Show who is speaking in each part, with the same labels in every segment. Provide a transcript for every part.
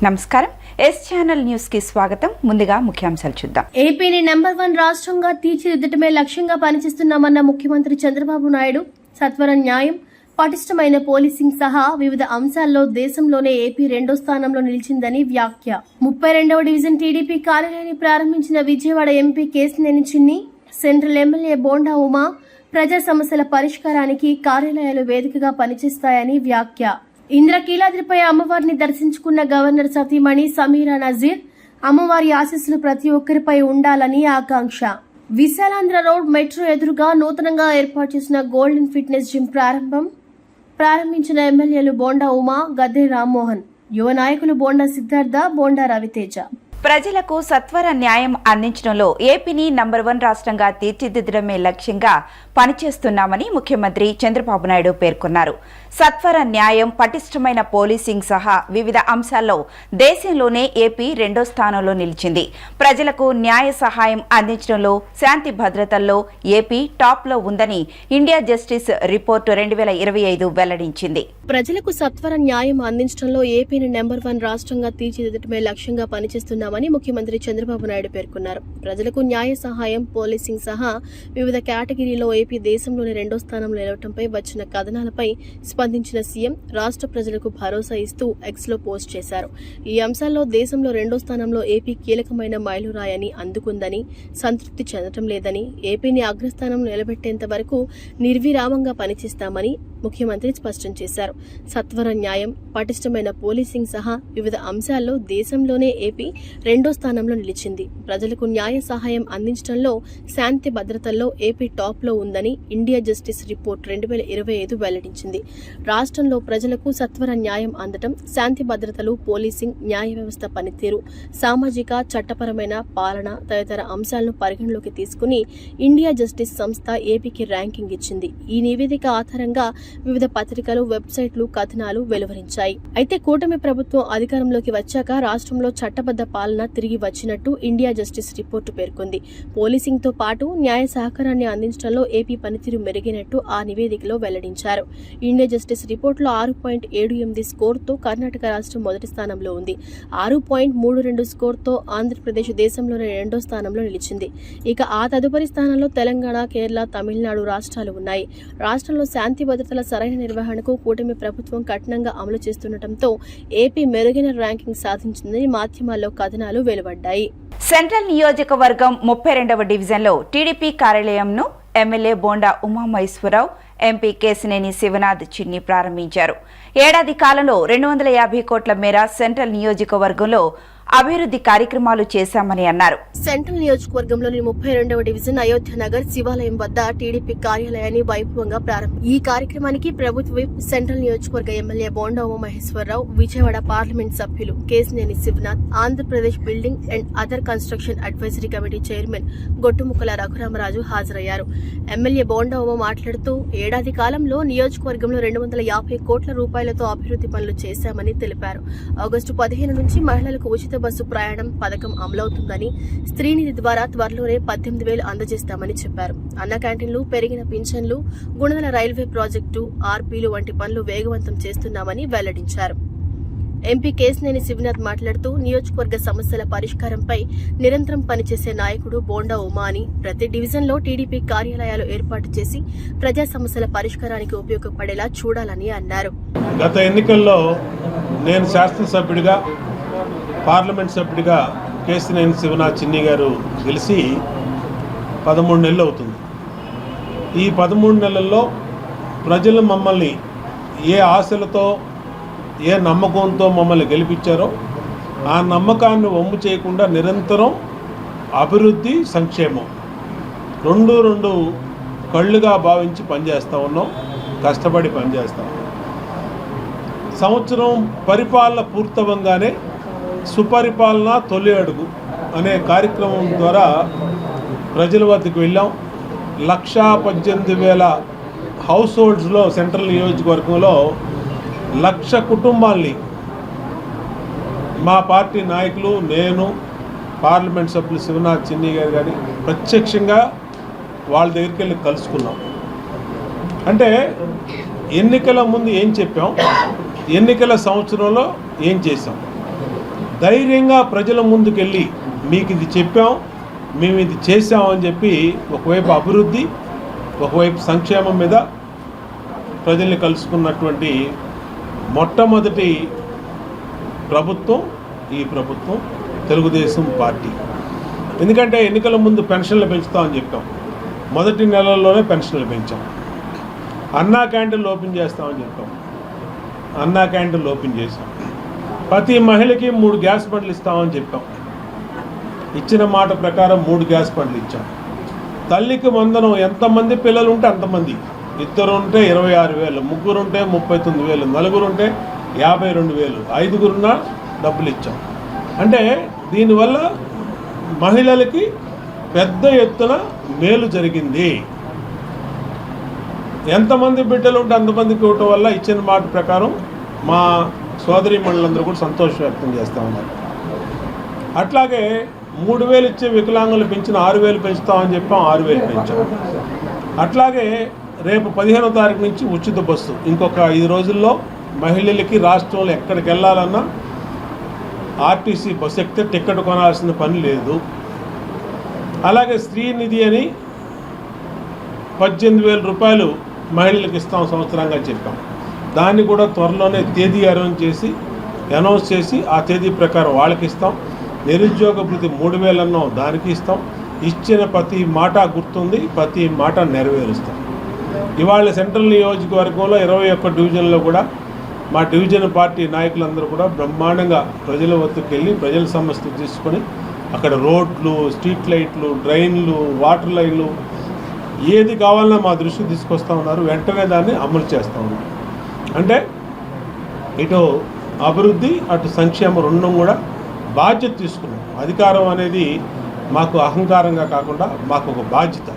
Speaker 1: నమస్కారం S channel news కి స్వాగతం. ముందుగా ముఖ్యాంశాలు చూద్దాం.
Speaker 2: ఏపీని నెంబర్ 1 రాష్ట్రంగా తీర్చిదిద్దటమే లక్ష్యంగా పనిచేస్తున్నామన్న ముఖ్యమంత్రి చంద్రబాబు నాయుడు సత్వర న్యాయం, పటిష్టమైన పోలీసింగ్ సహా వివిధ అంశాల్లో దేశంలోనే ఏపీ 2వ స్థానంలో నిలిచిందని వ్యాఖ్య. 32వ డివిజన్ టీడీపీ కార్యాలయాన్ని ప్రారంభించిన విజయవాడ ఎంపీ కేశినేని చిన్ని, సెంట్రల్ ఎమ్మెల్యే బోండా ఉమా ప్రజా సమస్యల పరిష్కారానికి కార్యాలయాలు వేదికగా పనిచేస్తాయని వ్యాఖ్య. ఇంద్రకీలాద్రిపై అమ్మవారిని దర్శించుకున్న గవర్నర్ సతీమణి సమీరా నజీర్, అమ్మవారి ఆశీస్సులు ప్రతి ఒక్కరిపై ఉండాలని ఆకాంక్ష. విశాలాంధ్ర రోడ్ మెట్రో ఎదురుగా నూతనంగా ఏర్పాటు చేసిన గోల్డెన్ ఫిట్నెస్ జిమ్ ప్రారంభించిన ఎమ్మెల్యేలు బోండా ఉమా, గద్దె రామ్మోహన్, యువ నాయకులు బోండా సిద్ధార్థ, బోండా రవితేజ.
Speaker 1: ప్రజలకు సత్వర న్యాయం అందించడంలో ఏపీని నంబర్ 1 రాష్ట్రంగా తీర్చిదిద్దడమే లక్ష్యంగా పనిచేస్తున్నామని ముఖ్యమంత్రి చంద్రబాబు నాయుడు పేర్కొన్నారు. సత్వర న్యాయం, పటిష్టమైన పోలీసింగ్ సహా వివిధ అంశాల్లో దేశంలోనే ఏపీ 2వ స్థానంలో నిలిచింది. ప్రజలకు న్యాయ సహాయం అందించడంలో, శాంతి భద్రతల్లో ఏపీ టాప్ లో ఉందని ఇండియా జస్టిస్ రిపోర్టు 2025 వెల్లడించింది.
Speaker 2: ప్రజలకు సత్వర న్యాయం అందించడంలో ఏపీని నెంబర్ 1 రాష్ట్రంగా తీర్చిదిద్దటమే లక్ష్యంగా పనిచేస్తున్నామని ముఖ్యమంత్రి చంద్రబాబు నాయుడు పేర్కొన్నారు. ప్రజలకు న్యాయ సహాయం, పోలీసింగ్ సహా వివిధ కేటగిరీలో ఏపీ దేశంలోని 2వ స్థానంలో నిలవటంపై వచ్చిన కథనాలపై స్పందించిన సీఎం రాష్ట్ర ప్రజలకు భరోసా ఇస్తూ ఎక్స్లో పోస్ట్ చేశారు. ఈ అంశాల్లో దేశంలో 2వ స్థానంలో ఏపీ కీలకమైన మైలురాయని అందుకుందని, సంతృప్తి చెందటం లేదని, ఏపీని అగ్రస్థానంలో నిలబెట్టేంత వరకు నిర్విరామంగా పనిచేస్తామని ముఖ్యమంత్రి స్పష్టం చేశారు. సత్వర న్యాయం, పటిష్టమైన పోలీసింగ్ సహా వివిధ అంశాల్లో దేశంలోనే ఏపీ 2వ స్థానంలో నిలిచింది. ప్రజలకు న్యాయ సహాయం అందించడంలో, శాంతి భద్రతల్లో ఏపీ టాప్ లో ఉందని ఇండియా జస్టిస్ రిపోర్ట్ 2025 వెల్లడించింది. రాష్ట్రంలో ప్రజలకు సత్వర న్యాయం అందటం, శాంతి భద్రతలు, పోలీసింగ్, న్యాయ వ్యవస్థ పనితీరు, సామాజిక చట్టపరమైన పాలన తదితర అంశాలను పరిగణలోకి తీసుకుని ఇండియా జస్టిస్ సంస్థ ఏపీకి ర్యాంకింగ్ ఇచ్చింది. ఈ నివేదిక ఆధారంగా వివిధ పత్రికలు, వెబ్సైట్లు కథనాలు వెలువరించాయి. అయితే కూటమి ప్రభుత్వం అధికారంలోకి వచ్చాక రాష్ట్రంలో చట్టబద్ధ పాలన తిరిగి వచ్చినట్టు ఇండియా జస్టిస్ రిపోర్టు పేర్కొంది. పోలీసింగ్ తో పాటు న్యాయ సహకారాన్ని అందించడంలో ఏపీ పనితీరు మెరుగైనట్టు ఆ నివేదికలో వెల్లడించారు. ఇండియా జస్టిస్ రిపోర్టులో 6.78 స్కోర్తో కర్ణాటక రాష్ట్రం మొదటి స్థానంలో ఉంది. 6.32 స్కోర్తో ఆంధ్రప్రదేశ్ దేశంలోని 2వ స్థానంలో నిలిచింది. ఇక ఆ తదుపరి స్థానంలో తెలంగాణ, కేరళ, తమిళనాడు రాష్ట్రాలు ఉన్నాయి. రాష్ట్రంలో శాంతి భద్రతల సరైన నిర్వహణకు కూటమి ప్రభుత్వం కఠినంగా అమలు చేస్తుండటంతో ఏపీ మెరుగైన ర్యాంకింగ్ సాధించిందని మాధ్యమాల్లో కథనాలు వెలువడ్డాయి.
Speaker 1: సెంట్రల్ నియోజకవర్గం 32వ డివిజన్లో టీడీపీ కార్యాలయంను ఎమ్మెల్యే బోండా ఉమామహేశ్వరరావు, ఎంపీ కేశినేని శివనాథ్ చిన్ని ప్రారంభించారు. ఏడాది కాలంలో 250 కోట్ల మేర సెంట్రల్ నియోజకవర్గంలో అభివృద్ధి కార్యక్రమాలు చేశామని అన్నారు.
Speaker 2: సెంట్రల్ నియోజకవర్గంలోని 32వ డివిజన్ అయోధ్య నగర్ శివాలయం వద్ద టీడీపీ కార్యాలయాన్ని వైభవంగా ఈ కార్యక్రమానికి ప్రభుత్వ విప్, సెంట్రల్ నియోజకవర్గ ఎమ్మెల్యే బోండా ఉమామహేశ్వరరావు, విజయవాడ పార్లమెంట్ సభ్యులు Kesineni Sivanath, Andhra Pradesh building and other construction advisory committee chairman Gottumukkala Raghuramaraju హాజరయ్యారు. ఎమ్మెల్యే బోండా ఉమా మాట్లాడుతూ ఏడాది కాలంలో నియోజకవర్గంలో 250 కోట్ల రూపాయలతో అభివృద్ధి పనులు చేశామని తెలిపారు. ఆగస్టు 15 నుంచి మహిళలకు ఉచిత బస్సు ప్రయాణం పథకం అమలవుతుందని, స్త్రీనిధి ద్వారా త్వరలోనే 18,000 అందజేస్తామని చెప్పారు. అన్న క్యాంటీన్లు, పెరిగిన పింఛన్లు, గుణదల రైల్వే ప్రాజెక్టు, ఆర్పీలు వంటి పనులు వేగవంతం చేస్తున్నామని వెల్లడించారు. ఎంపీ కేశినేని శివనాథ్ మాట్లాడుతూ నియోజకవర్గ సమస్యల పరిష్కారంపై నిరంతరం పనిచేసే నాయకుడు బోండా ఉమా అని, ప్రతి డివిజన్లో టీడీపీ కార్యాలయాలు ఏర్పాటు చేసి ప్రజా సమస్యల పరిష్కారానికి ఉపయోగపడేలా చూడాలని అన్నారు.
Speaker 3: గత ఎన్నికల్లో నేను శాసనసభ్యుడిగా, పార్లమెంట్ సభ్యుడిగా కేశినేని శివనాథ్ చిన్ని గారు గెలిచి 13 నెలలు అవుతుంది. ఈ 13 నెలల్లో ప్రజలు మమ్మల్ని ఏ ఆశలతో, ఏ నమ్మకంతో మమ్మల్ని గెలిపించారో ఆ నమ్మకాన్ని వమ్ము చేయకుండా నిరంతరం అభివృద్ధి, సంక్షేమం రెండు కళ్ళుగా భావించి పనిచేస్తూ ఉన్నాం, కష్టపడి పనిచేస్తాం. సంవత్సరం పరిపాలన పూర్తవంగానే సుపరిపాలన తొలి అడుగు అనే కార్యక్రమం ద్వారా ప్రజల వద్దకు వెళ్ళాం. 118,000 హౌస్ హోల్డ్స్లో సెంట్రల్ నియోజకవర్గంలో 1,00,000 కుటుంబాల్ని మా పార్టీ నాయకులు, నేను, పార్లమెంట్ సభ్యులు శివనాథ్ చిన్ని గారు కానీ ప్రత్యక్షంగా వాళ్ళ దగ్గరికి వెళ్ళి కలుసుకున్నాం. అంటే ఎన్నికల ముందు ఏం చెప్పాం, ఎన్నికల సంవత్సరంలో ఏం చేశాం, ధైర్యంగా ప్రజల ముందుకెళ్ళి మీకు ఇది చెప్పాం, మేము ఇది చేసామని చెప్పి ఒకవైపు అభివృద్ధి, ఒకవైపు సంక్షేమం మీద ప్రజల్ని కలుసుకున్నటువంటి మొట్టమొదటి ప్రభుత్వం ఈ ప్రభుత్వం తెలుగుదేశం పార్టీ. ఎందుకంటే ఎన్నికల ముందు పెన్షన్లు పెంచుతామని చెప్పాం, మొదటి నెలల్లోనే పెన్షన్లు పెంచాం. అన్నా క్యాంటీన్లు ఓపెన్ చేస్తామని చెప్పాం, అన్నా క్యాంటీన్లు ఓపెన్ చేశాం. ప్రతి మహిళకి 3 గ్యాస్ బండ్లు ఇస్తామని చెప్పాం, ఇచ్చిన మాట ప్రకారం 3 గ్యాస్ బండ్లు ఇచ్చాం. తల్లికి వందనం, ఎంతమంది పిల్లలు ఉంటే అంతమంది, 2 ఉంటే 26,000, 3 ఉంటే 39,000, 4 ఉంటే 52,000, 5 డబ్బులు ఇచ్చాం. అంటే దీనివల్ల మహిళలకి పెద్ద ఎత్తున మేలు జరిగింది. ఎంతమంది బిడ్డలు ఉంటే అంతమందికి ఇవ్వటం వల్ల ఇచ్చిన మాట ప్రకారం మా సోదరి మండలందరూ కూడా సంతోషం వ్యక్తం చేస్తూ ఉన్నారు. అట్లాగే 3,000 ఇచ్చే వికలాంగులు పెంచిన 6,000 పెంచుతామని చెప్పాం, 6,000 పెంచాం. అట్లాగే రేపు 15వ తారీఖు నుంచి ఉచిత బస్సు, ఇంకొక 5 రోజుల్లో మహిళలకి రాష్ట్రంలో ఎక్కడికి వెళ్ళాలన్నా ఆర్టీసీ బస్సు ఎక్కితే టికెట్ కొనాల్సిన పని లేదు. అలాగే శ్రీనిధి అని 18,000 రూపాయలు మహిళలకు ఇస్తాం సంవత్సరంగా చెప్పాం. దాన్ని కూడా త్వరలోనే తేదీ అనౌన్స్ చేసి ఆ తేదీ ప్రకారం వాళ్ళకి ఇస్తాం. నిరుద్యోగ భృతి 3,000 అన్నాం, దానికి ఇస్తాం. ఇచ్చిన ప్రతి మాట గుర్తుంది, ప్రతి మాట నెరవేరుస్తాం. ఇవాళ సెంట్రల్ నియోజకవర్గంలో 21 డివిజన్లో కూడా మా డివిజన్ పార్టీ నాయకులందరూ కూడా బ్రహ్మాండంగా ప్రజల వద్దకు వెళ్ళి ప్రజల సమస్యలు తీసుకొని అక్కడ రోడ్లు, స్ట్రీట్ లైట్లు, డ్రైన్లు, వాటర్ లైన్లు ఏది కావాలన్నా మా దృష్టికి తీసుకొస్తూ ఉన్నారు. వెంటనే దాన్ని అమలు చేస్తూ ఉన్నారు. అంటే ఇటు అభివృద్ధి, అటు సంక్షేమం రెండూ కూడా బాధ్యత తీసుకున్నాం. అధికారం అనేది మాకు అహంకారంగా కాకుండా మాకు ఒక బాధ్యత.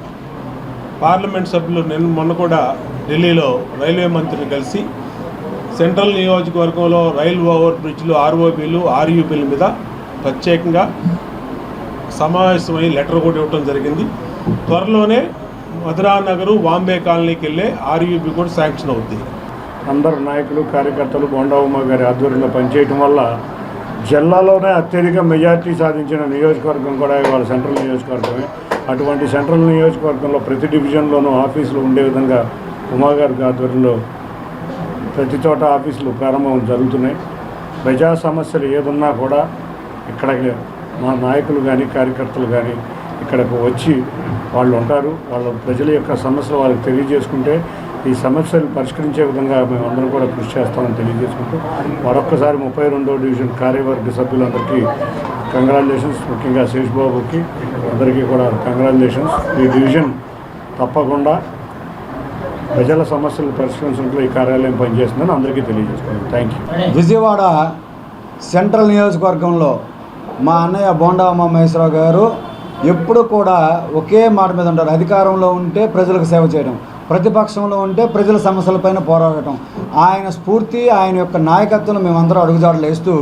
Speaker 3: పార్లమెంట్ సభ్యులు మొన్న కూడా ఢిల్లీలో రైల్వే మంత్రిని కలిసి సెంట్రల్ నియోజకవర్గంలో రైల్ ఓవర్ బ్రిడ్జ్లు, ఆర్ఓబీలు, ఆర్యూబీల మీద ప్రత్యేకంగా సమావేశమై లెటర్ కూడా ఇవ్వడం జరిగింది. త్వరలోనే మధురానగరు, వాంబే కాలనీకి వెళ్ళే ఆర్యూబీ కూడా శాంక్షన్ అవుతుంది.
Speaker 4: అందరు నాయకులు, కార్యకర్తలు బోండా ఉమ్మ గారి ఆధ్వర్యంలో పనిచేయడం వల్ల జిల్లాలోనే అత్యధిక మెజార్టీ సాధించిన నియోజకవర్గం కూడా ఇవాళ సెంట్రల్ నియోజకవర్గమే. అటువంటి సెంట్రల్ నియోజకవర్గంలో ప్రతి డివిజన్లోనూ ఆఫీసులు ఉండే విధంగా ఉమాగారి ఆధ్వర్యంలో ప్రతి చోట ఆఫీసులు ప్రారంభం జరుగుతున్నాయి. ప్రజా సమస్యలు ఏదున్నా కూడా ఇక్కడికి మా నాయకులు కానీ కార్యకర్తలు కానీ ఇక్కడకు వచ్చి వాళ్ళు ఉంటారు. వాళ్ళ ప్రజల యొక్క సమస్యలు వాళ్ళకి తెలియజేసుకుంటే ఈ సమస్యలు పరిష్కరించే విధంగా మేమందరం కూడా కృషి చేస్తామని తెలియజేసుకుంటూ మరొక్కసారి 32వ డివిజన్ కార్యవర్గ సభ్యులందరికీ కంగ్రాచులేషన్స్. ముఖ్యంగా శేషబాబుకి అందరికీ కూడా కంగ్రాచులేషన్స్. ఈ డివిజన్ తప్పకుండా ప్రజల సమస్యలు పరిష్కరించడంలో ఈ కార్యాలయం పనిచేస్తుందని అందరికీ తెలియజేసుకున్నాను. Thank you.
Speaker 5: విజయవాడ సెంట్రల్ నియోజకవర్గంలో మా అన్నయ్య బోండా ఉమామహేశ్వరరావు గారు ఎప్పుడు కూడా ఒకే మాట మీద ఉంటారు. అధికారంలో ఉంటే ప్రజలకు సేవ చేయడం, ప్రతిపక్షంలో ఉంటే ప్రజల సమస్యలపైన పోరాడటం. ఆయన స్ఫూర్తి, ఆయన యొక్క నాయకత్వం మేమందరం అడుగుజాడలు వేస్తూ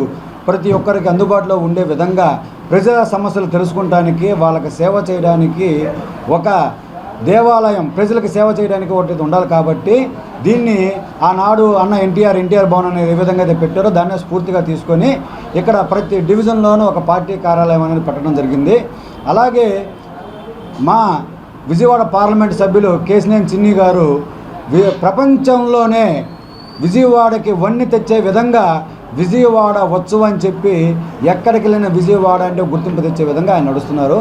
Speaker 5: ప్రతి ఒక్కరికి అందుబాటులో ఉండే విధంగా ప్రజల సమస్యలు తెలుసుకుంటానికి, వాళ్ళకి సేవ చేయడానికి ఒక దేవాలయం, ప్రజలకు సేవ చేయడానికి ఒకటి ఉండాలి. కాబట్టి దీన్ని ఆనాడు అన్న ఎన్టీఆర్ భవన్ అనేది ఏ విధంగా అయితే పెట్టారో దాన్ని స్ఫూర్తిగా తీసుకొని ఇక్కడ ప్రతి డివిజన్లోనూ ఒక పార్టీ కార్యాలయం అనేది పెట్టడం జరిగింది. అలాగే మా విజయవాడ పార్లమెంట్ సభ్యులు కేశినేని చిన్ని గారు ప్రపంచంలోనే విజయవాడకి వన్ని తెచ్చే విధంగా విజయవాడ ఉత్సవం అని చెప్పి ఎక్కడికి వెళ్ళిన విజయవాడ అంటే గుర్తింపు తెచ్చే విధంగా ఆయన నడుస్తున్నారు.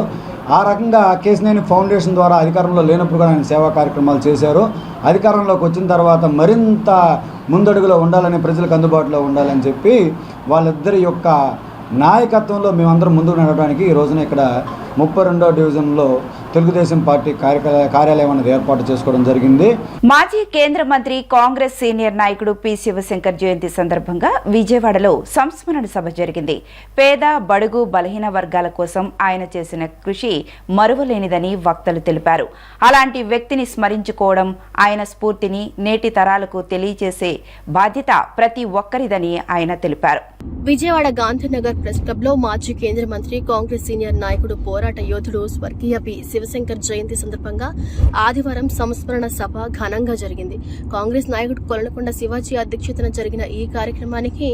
Speaker 5: ఆ రకంగా కేశినేని ఫౌండేషన్ ద్వారా అధికారంలో లేనప్పుడు కూడా ఆయన సేవా కార్యక్రమాలు చేశారు. అధికారంలోకి వచ్చిన తర్వాత మరింత ముందడుగులో ఉండాలని, ప్రజలకు అందుబాటులో ఉండాలని చెప్పి వాళ్ళిద్దరి యొక్క నాయకత్వంలో మేమందరం ముందుకు నడవడానికి ఈ రోజున ఇక్కడ 32వ డివిజన్లో తెలుగుదేశం పార్టీ కార్యాలయం అనేది ఏర్పాటు చేసుకోవడం జరిగింది.
Speaker 1: మాజీ కేంద్ర మంత్రి, కాంగ్రెస్ సీనియర్ నాయకుడు పి. శివశంకర్ జయంతి సందర్భంగా విజయవాడలో సంస్మరణ సభ జరిగింది. పేద, బడుగు, బలహీన వర్గాల కోసం ఆయన చేసిన కృషి మరువలేనిదని వక్తలు తెలిపారు. అలాంటి వ్యక్తిని స్మరించుకోవడం, ఆయన స్ఫూర్తిని నేటి తరాలకు తెలియజేసే బాధ్యత ప్రతి ఒక్కరిదని ఆయన తెలిపారు.
Speaker 2: విజయవాడ గాంధీనగర్ ప్రెస్ క్లబ్ లో మాజీ కేంద్ర మంత్రి కాంగ్రెస్ సీనియర్ నాయకుడు పోరాట యోధుడు స్వర్గీయ పి శివశంకర్ జయంతి సందర్భంగా ఆదివారం సంస్మరణ సభ ఘనంగా జరిగింది. కాంగ్రెస్ నాయకుడు కొలనకొండ శివాజీ అధ్యక్షతన జరిగిన ఈ కార్యక్రమానికి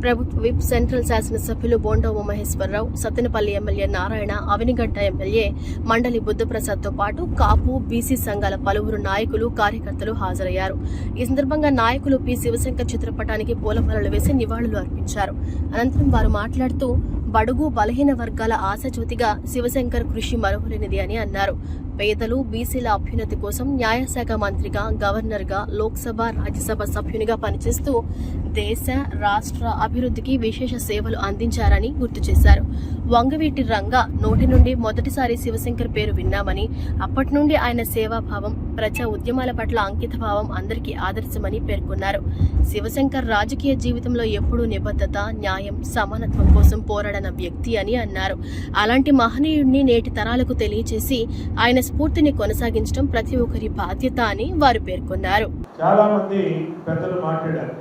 Speaker 2: ప్రభుత్వ విప్, సెంట్రల్ శాసనసభ్యులు బోండా ఉమామహేశ్వరరావు, సత్తెనపల్లి ఎమ్మెల్యే నారాయణ, అవినిగడ్డ ఎమ్మెల్యే మండలి బుద్ధప్రసాద్ తో పాటు కాపు, బీసీ సంఘాల పలువురు నాయకులు, కార్యకర్తలు హాజరయ్యారు. ఈ సందర్భంగా నాయకులు పి శివశంకర్ చిత్రపటానికి పూలమాలలు వేసి నివాళులు అర్పించారు. అనంతరం వారు మాట్లాడుతూ బడుగు బలహీన వర్గాల ఆశాజ్యోతిగా శివశంకర్ కృషి మరువలేనిది అని అన్నారు. పేదలు, బీసీల అభ్యున్నతి కోసం న్యాయశాఖ మంత్రిగా, గవర్నర్గా, లోక్సభ, రాజ్యసభ సభ్యునిగా పనిచేస్తూ దేశ, రాష్ట్ర అభివృద్ధికి విశేష సేవలు అందించారని గుర్తు చేశారు. వంగవీటి రంగ నోటి నుండి మొదటిసారి శివశంకర్ పేరు విన్నామని, అప్పటి నుండి ఆయన సేవాభావం, ప్రజా ఉద్యమాల పట్ల అంకితభావం అందరికీ ఆదర్శమని పేర్కొన్నారు. శివశంకర్ రాజకీయ జీవితంలో ఎప్పుడూ నిబద్ధత, న్యాయం, సమానత్వం కోసం పోరాడిన వ్యక్తి అని అన్నారు. అలాంటి మహనీయుడిని నేటి తరాలకు తెలియజేసి ఆయన స్ఫూర్తిని కొనసాగించడం ప్రతి ఒక్కరి బాధ్యత అని వారు పేర్కొన్నారు.
Speaker 3: చాలా మంది పెద్దలు మాట్లాడారు.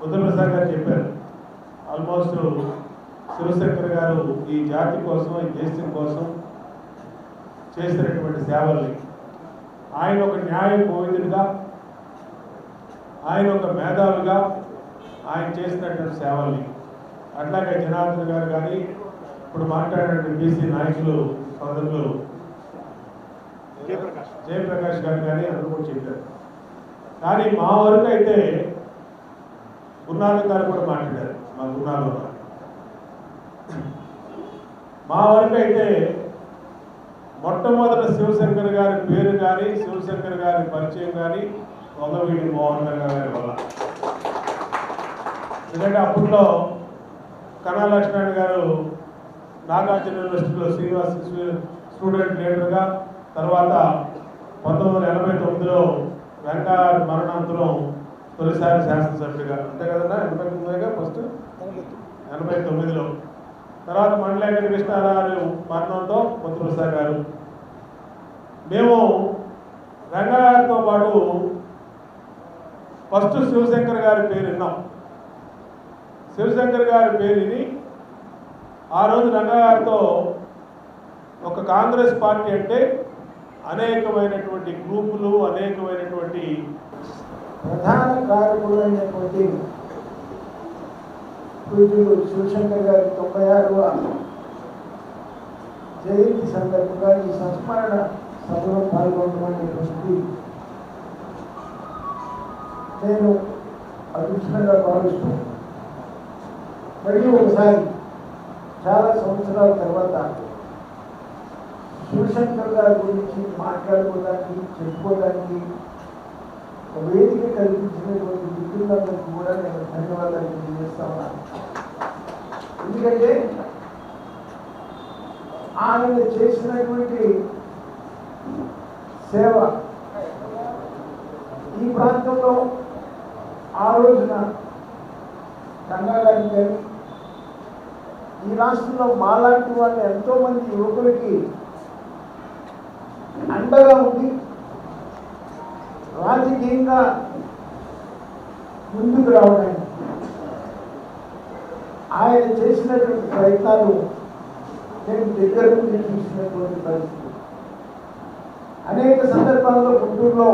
Speaker 3: బుద్ధప్రసాద్ గారు చెప్పారు, ఆల్మోస్ట్ శివశంకర్ గారు ఈ జాతి కోసం, ఈ దేశం కోసం చేసినటువంటి సేవల్ని, ఆయన ఒక న్యాయ కోవిదుడిగా, ఆయన ఒక మేధావిగా ఆయన చేసినటువంటి సేవల్ని, అట్లాగే జనార్దన్ గారు కానీ, ఇప్పుడు మాట్లాడినటువంటి బీసీ నాయకులు సోదరులు జయప్రకాష్ గారు కానీ అందరూ కూడా చెప్పారు. కానీ మా వరకు అయితే గురునాథ్ గారు కూడా మాట్లాడారు. మా గురునాథ్ మా వరకు అయితే మొట్టమొదట శివశంకర్ గారి పేరు కానీ, శివశంకర్ గారి పరిచయం కానీ వంగవీటి మోహన్ గారి వల్ల. ఎందుకంటే అప్పట్లో కన్నా లక్ష్మణ్ గారు నాగార్జున యూనివర్సిటీలో శ్రీనివాస్ స్టూడెంట్ లీడర్గా, తర్వాత 1989లో వెంకయ్య మరణాంతరం తొలిసారి శాసనసభ్యుడిగా, అంతే కదన్నా, 89గా ఫస్ట్ 89లో, తర్వాత మండలేకర కృష్ణారావు మరణంతో బుద్ధప్రసాద్ గారు. మేము రంగారావుతో పాటు ఫస్ట్ శివశంకర్ గారి పేరు విన్నాం. శివశంకర్ గారి పేరుని ఆ రోజు రంగారావుతో ఒక కాంగ్రెస్ పార్టీ అంటే అనేకమైనటువంటి గ్రూపులు, అనేకమైనటువంటి
Speaker 6: ప్రధాన కారకులైనటువంటి పూజ్యులు శివశంకర్ గారి 96వ జయంతి సందర్భంగా ఈ సంస్మరణ సభలో పాల్గొనటువంటి నేను అదృష్టంగా భావిస్తూ, మరియు ఒకసారి చాలా సంవత్సరాల తర్వాత శివశంకర్ గారి గురించి మాట్లాడుకోవడానికి, చెప్పుకోవడానికి ఒక వేదిక కల్పించినటువంటి మిత్రులందరికీ కూడా నేను ధన్యవాదాలు తెలియజేస్తా ఉన్నాను. ఎందుకంటే ఆయన చేసినటువంటి సేవ ఈ ప్రాంతంలో ఆ రోజున రంగాగారికి కానీ, ఈ రాష్ట్రంలో మాలాంటి వాళ్ళు ఎంతోమంది యువకులకి అండగా ఉండి రాజకీయంగా ముందుకు రావడానికి ఆయన చేసినటువంటి ప్రయత్నాలు నేను దగ్గర నుండి చూసినటువంటి పరిస్థితి. అనేక సందర్భాల్లో గుంటూరులో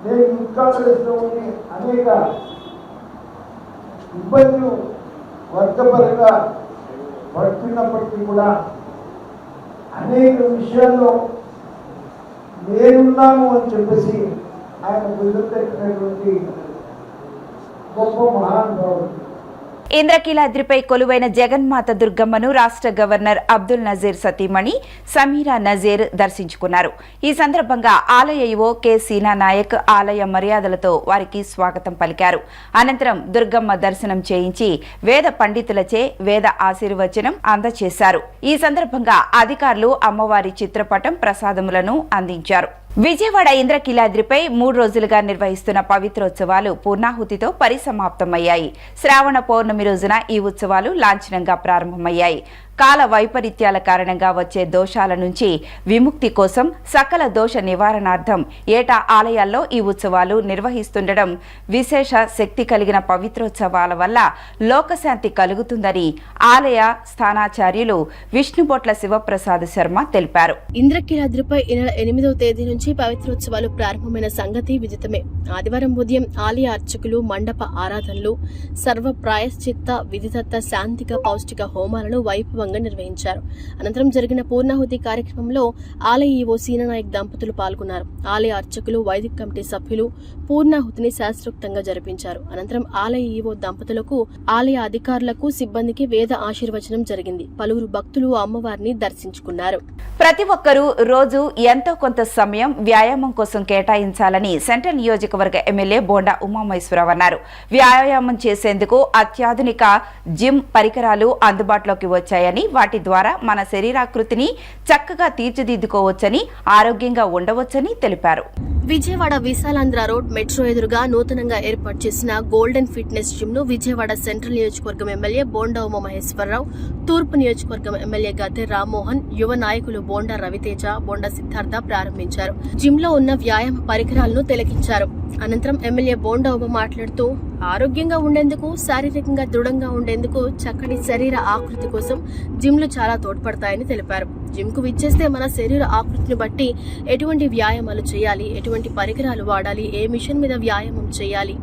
Speaker 6: నేను యూత్ కాంగ్రెస్లో ఉండి అనేక ఇబ్బందులు వర్గపరంగా పడుతున్నప్పటికీ కూడా అనేక విషయాల్లో నేనున్నాను అని చెప్పేసి ఆయన గుర్తుపెట్టినటువంటి గొప్ప మహానుభావుడు.
Speaker 1: ఇంద్రకీలాద్రిపై కొలువైన జగన్మాత దుర్గమ్మను రాష్ట్ర గవర్నర్ అబ్దుల్ నజీర్ సతీమణి సమీరా నజీర్ దర్శించుకున్నారు. ఈ సందర్భంగా ఆలయ ఈవో కె సీనా నాయక్ ఆలయ మర్యాదలతో వారికి స్వాగతం పలికారు. అనంతరం దుర్గమ్మ దర్శనం చేయించి వేద పండితులచే వేద ఆశీర్వచనం అందజేశారు. ఈ సందర్భంగా అధికారులు అమ్మవారి చిత్రపటం, ప్రసాదములను అందించారు. విజయవాడ ఇంద్రకీలాద్రిపై 3 రోజులుగా నిర్వహిస్తున్న పవిత్రోత్సవాలు పూర్ణాహుతితో పరిసమాప్తమయ్యాయి. శ్రావణ పౌర్ణమి రోజున ఈ ఉత్సవాలు లాంఛనంగా ప్రారంభమయ్యాయి. కాల వైపరీత్యాల కారణంగా వచ్చే దోషాల నుంచి విముక్తి కోసం సకల దోష నివారణార్థం ఏటా ఆలయాల్లో ఈ ఉత్సవాలు నిర్వహిస్తుండడం విశేష శక్తి కలిగిన పవిత్రోత్సవాల వల్ల లోకశాంతి కలుగుతుందని ఆలయ స్థానాచార్యులు విష్ణుబొట్ల శివప్రసాద్ శర్మ తెలిపారు.
Speaker 2: ఇంద్రకీలాద్రిపై ఈ నెల 8వ తేదీ నుంచి పవిత్రోత్సవాలు ప్రారంభమైన సంగతి విదితమే. ఆదివారం ఉదయం ఆలయ అర్చకులు మండప ఆరాధనలు, సర్వ ప్రాయశ్చిత్త, విధిదత్త, శాంతిక, పౌష్టిక హోమాలను వైభవంగా నిర్వహించారు. అనంతరం జరిగిన పూర్ణాహుతి కార్యక్రమంలో ఆలయ ఈవో సీననాయక్ దంపతులు పాల్గొన్నారు. ఆలయ అర్చకులు, వైదిక కమిటీ సభ్యులు పూర్ణాహుతిని శాస్త్రోక్తంగా జరిపించారు. అనంతరం ఆలయ ఈవో దంపతులకు, ఆలయ అధికారులకు, సిబ్బందికి వేద ఆశీర్వచనం జరిగింది. పలువురు భక్తులు అమ్మవారిని దర్శించుకున్నారు.
Speaker 1: ప్రతి ఒక్కరూ రోజు ఎంతో కొంత సమయం వ్యాయామం కోసం కేటాయించాలని సెంట్రల్ నియోజకవర్గ ఎమ్మెల్యే బోండా ఉమామహేశ్వరరావు అన్నారు. వ్యాయామం చేసేందుకు అత్యాధునిక జిమ్ పరికరాలు అందుబాటులోకి వచ్చాయని, వాటి ద్వారా మన శరీరాకృతిని చక్కగా తీర్చిదిద్దుకోవచ్చని, ఆరోగ్యంగా ఉండవచ్చని తెలిపారు.
Speaker 2: విజయవాడ విశాలాంధ్ర రోడ్ మెట్రో ఎదురుగా నూతనంగా ఏర్పాటు చేసిన గోల్డెన్ ఫిట్నెస్ జిమ్ ను విజయవాడ సెంట్రల్ నియోజకవర్గం ఎమ్మెల్యే బోండా ఉమామహేశ్వరరావు, తూర్పు నియోజకవర్గం ఎమ్మెల్యే గద్దె రామ్మోహన్, యువ నాయకులు బోండా రవితేజ, బోండా సిద్ధార్థ ప్రారంభించారు. జిమ్ లో ఉన్న వ్యాయామ పరికరాలను తిలకించారు. అనంతరం ఎమ్మెల్యే బోండా ఉమ మాట్లాడుతూ, ఆరోగ్యంగా ఉండేందుకు, శారీరకంగా దృఢంగా ఉండేందుకు చక్కటి శరీర ఆకృతి కోసం జిమ్లు చాలా తోడ్పడతాయని తెలిపారు. జిమ్ కు విచ్చేస్తే మన శరీర ఆకృతిని బట్టి ఎటువంటి వ్యాయామాలు చేయాలి, ఎటువంటి పరికరాలు వాడాలి, ఏ మిషన్ మీద వ్యాయామం చేయాలి,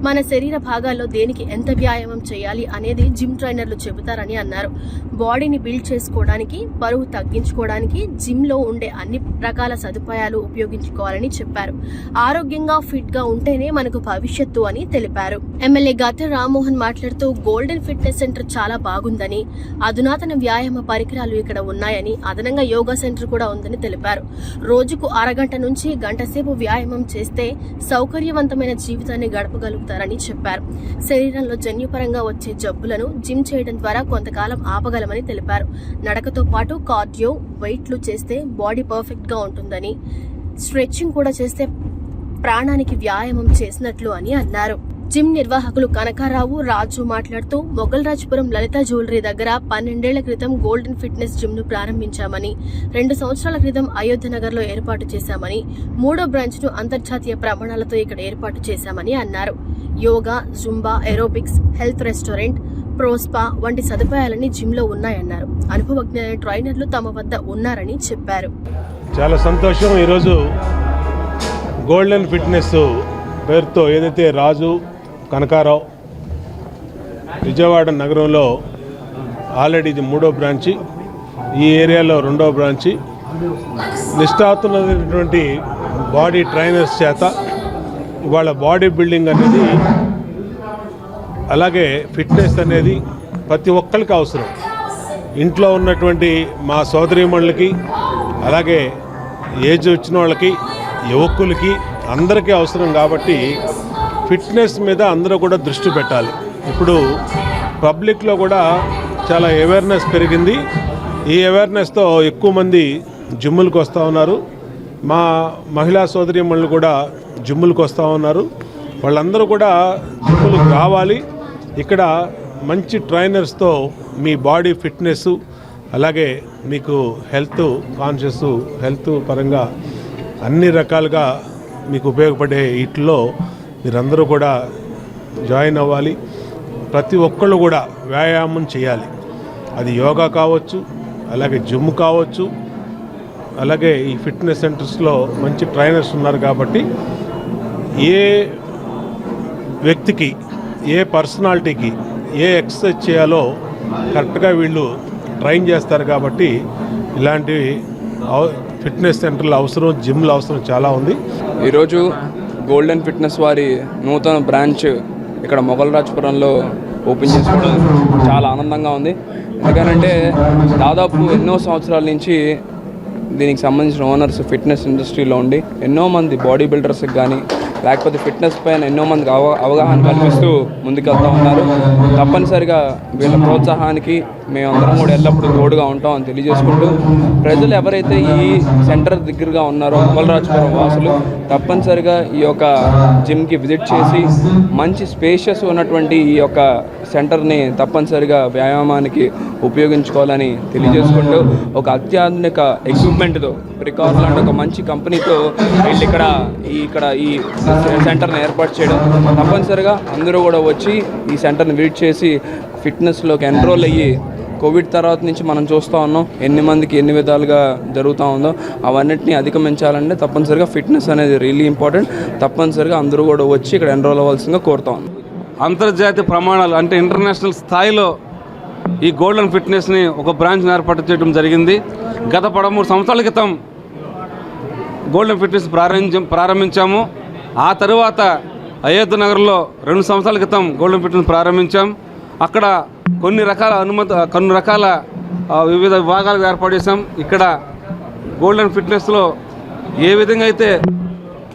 Speaker 2: మన శరీర భాగాల్లో దేనికి ఎంత వ్యాయామం చేయాలి అనేది జిమ్ ట్రైనర్లు చెబుతారని అన్నారు. బాడీని బిల్డ్ చేసుకోవడానికి, బరువు తగ్గించుకోవడానికి జిమ్ లో ఉండే అన్ని రకాల సదుపాయాలు ఉపయోగించుకోవాలని చెప్పారు. ఆరోగ్యంగా ఫిట్ గా ఉంటేనే మనకు భవిష్యత్తు అని తెలిపారు. ఎమ్మెల్యే గద్దె రామ్మోహన్ మాట్లాడుతూ, గోల్డెన్ ఫిట్నెస్ సెంటర్ చాలా బాగుందని, అధునాతన వ్యాయామ పరికరాలు ఇక్కడ ఉన్నాయని, అదనంగా యోగా సెంటర్ కూడా ఉందని తెలిపారు. రోజుకు అరగంట నుంచి గంట సేపు వ్యాయామం చేస్తే సౌకర్యవంతమైన జీవితాన్ని గడపగలుగుతారని చెప్పారు. శరీరంలో జన్యుపరంగా వచ్చే జబ్బులను జిమ్ చేయడం ద్వారా కొంతకాలం ఆపగలమని తెలిపారు. నడకతో పాటు కార్డియో, వెయిట్లు చేస్తే బాడీ పర్ఫెక్ట్ గా ఉంటుందని, స్ట్రెచ్చింగ్ కూడా చేస్తే ప్రాణానికి వ్యాయామం చేసినట్లు అని అన్నారు. జిమ్ నిర్వాహకులు కనకారావు, రాజు మాట్లాడుతూ, మొగల్రాజ్పురం లలిత జ్యువెలరీ దగ్గర 12 ఏళ్ల క్రితం గోల్డెన్ ఫిట్నెస్ జిమ్ ను ప్రారంభించామని, 2 సంవత్సరాల క్రితం అయోధ్య నగర్ లో ఏర్పాటు చేశామని, 3వ బ్రాంచ్ ను అంతర్జాతీయ ప్రమాణాలతో ఇక్కడ ఏర్పాటు చేశామని అన్నారు. Yoga, zumba, aerobics, health restaurant, ప్రోస్పా వంటి సదుపాయాలన్నీ జిమ్ లో ఉన్నాయన్నారు. అనుభవజ్ఞ ట్రైనర్లు తమ వద్ద ఉన్నారని చెప్పారు.
Speaker 3: చాలా సంతోషం. ఈరోజు గోల్డెన్ ఫిట్నెస్ పేరుతో ఏదైతే రాజు, కనకారావు విజయవాడ నగరంలో ఆల్రెడీ ఇది 3వ బ్రాంచి, ఈ ఏరియాలో 2వ బ్రాంచి, నిష్ఠాతున్నటువంటి బాడీ ట్రైనర్స్ చేత ఇవాళ బాడీ బిల్డింగ్ అనేది, అలాగే ఫిట్నెస్ అనేది ప్రతి ఒక్కరికి అవసరం. ఇంట్లో ఉన్నటువంటి మా సోదరీమణులకి, అలాగే ఏజ్ వచ్చిన వాళ్ళకి, యువకులకి అందరికీ అవసరం. కాబట్టి ఫిట్నెస్ మీద అందరూ కూడా దృష్టి పెట్టాలి. ఇప్పుడు పబ్లిక్లో కూడా చాలా అవేర్నెస్ పెరిగింది. ఈ అవేర్నెస్తో ఎక్కువ మంది జిమ్ములకు వస్తూ ఉన్నారు. మా మహిళా సోదరీమణులు కూడా జిమ్ములకు వస్తూ ఉన్నారు. వాళ్ళందరూ కూడా జిమ్ములకు రావాలి. ఇక్కడ మంచి ట్రైనర్స్తో మీ బాడీ ఫిట్నెస్, అలాగే మీకు హెల్త్ కాన్షియస్, హెల్త్ పరంగా అన్ని రకాలుగా మీకు ఉపయోగపడే వీటిలో మీరందరూ కూడా జాయిన్ అవ్వాలి. ప్రతి ఒక్కళ్ళు కూడా వ్యాయామం చేయాలి. అది యోగా కావచ్చు, అలాగే జిమ్ కావచ్చు, అలాగే ఈ ఫిట్నెస్ సెంటర్స్లో మంచి ట్రైనర్స్ ఉన్నారు. కాబట్టి ఏ వ్యక్తికి, ఏ పర్సనాలిటీకి ఏ ఎక్సర్సైజ్ చేయాలో కరెక్ట్గా వీళ్ళు ట్రైన్ చేస్తారు. కాబట్టి ఇలాంటి ఫిట్నెస్ సెంటర్ల అవసరం, జిమ్ల అవసరం చాలా ఉంది.
Speaker 7: ఈరోజు గోల్డెన్ ఫిట్నెస్ వారి నూతన బ్రాంచ్ ఇక్కడ మొగల్రాజ్పురంలో ఓపెన్ చేసుకోవడం చాలా ఆనందంగా ఉంది. ఎందుకంటే దాదాపు ఎన్నో సంవత్సరాల నుంచి దీనికి సంబంధించిన ఓనర్స్ ఫిట్నెస్ ఇండస్ట్రీలో ఉండి ఎన్నో మంది బాడీ బిల్డర్స్కి కానీ, లేకపోతే ఫిట్నెస్ పైన ఎన్నో మందికి అవగాహన కల్పిస్తూ ముందుకెళ్తూ ఉన్నారు. తప్పనిసరిగా వీళ్ళ ప్రోత్సాహానికి మేమందరం కూడా ఎల్లప్పుడూ తోడుగా ఉంటామని తెలియజేసుకుంటూ, ప్రజలు ఎవరైతే ఈ సెంటర్ దగ్గరగా ఉన్నారో మొగల్రాజపురం వాసులు తప్పనిసరిగా ఈ యొక్క జిమ్కి విజిట్ చేసి మంచి స్పేషియస్ ఉన్నటువంటి ఈ యొక్క సెంటర్ని తప్పనిసరిగా వ్యాయామానికి ఉపయోగించుకోవాలని తెలియజేసుకుంటూ, ఒక అత్యాధునిక ఎక్విప్మెంట్తో ప్రికార్ లాంటి ఒక మంచి కంపెనీతో వీళ్ళు ఇక్కడ ఈ సెంటర్ని ఏర్పాటు చేయడం, తప్పనిసరిగా అందరూ కూడా వచ్చి ఈ సెంటర్ని విజిట్ చేసి ఫిట్నెస్లోకి ఎన్రోల్ అయ్యి, కోవిడ్ తర్వాత నుంచి మనం చూస్తూ ఉన్నాం ఎన్ని మందికి ఎన్ని విధాలుగా జరుగుతూ ఉందో అవన్నిటిని అధిగమించాలంటే తప్పనిసరిగా ఫిట్నెస్ అనేది రియల్లీ ఇంపార్టెంట్. తప్పనిసరిగా అందరూ కూడా వచ్చి ఇక్కడ ఎన్రోల్ అవ్వాల్సిందిగా కోరుతా ఉన్నాం.
Speaker 8: అంతర్జాతీయ ప్రమాణాలు అంటే ఇంటర్నేషనల్ స్థాయిలో ఈ గోల్డెన్ ఫిట్నెస్ని ఒక బ్రాంచ్ని ఏర్పాటు చేయడం జరిగింది. గత 13 సంవత్సరాల క్రితం గోల్డెన్ ఫిట్నెస్ ప్రారంభించాము. ఆ తరువాత అయోధ్య నగర్లో 2 సంవత్సరాల క్రితం గోల్డెన్ ఫిట్నెస్ ప్రారంభించాం. అక్కడ కొన్ని రకాల వివిధ విభాగాలు ఏర్పాటు చేసాం. ఇక్కడ గోల్డెన్ ఫిట్నెస్లో ఏ విధంగా అయితే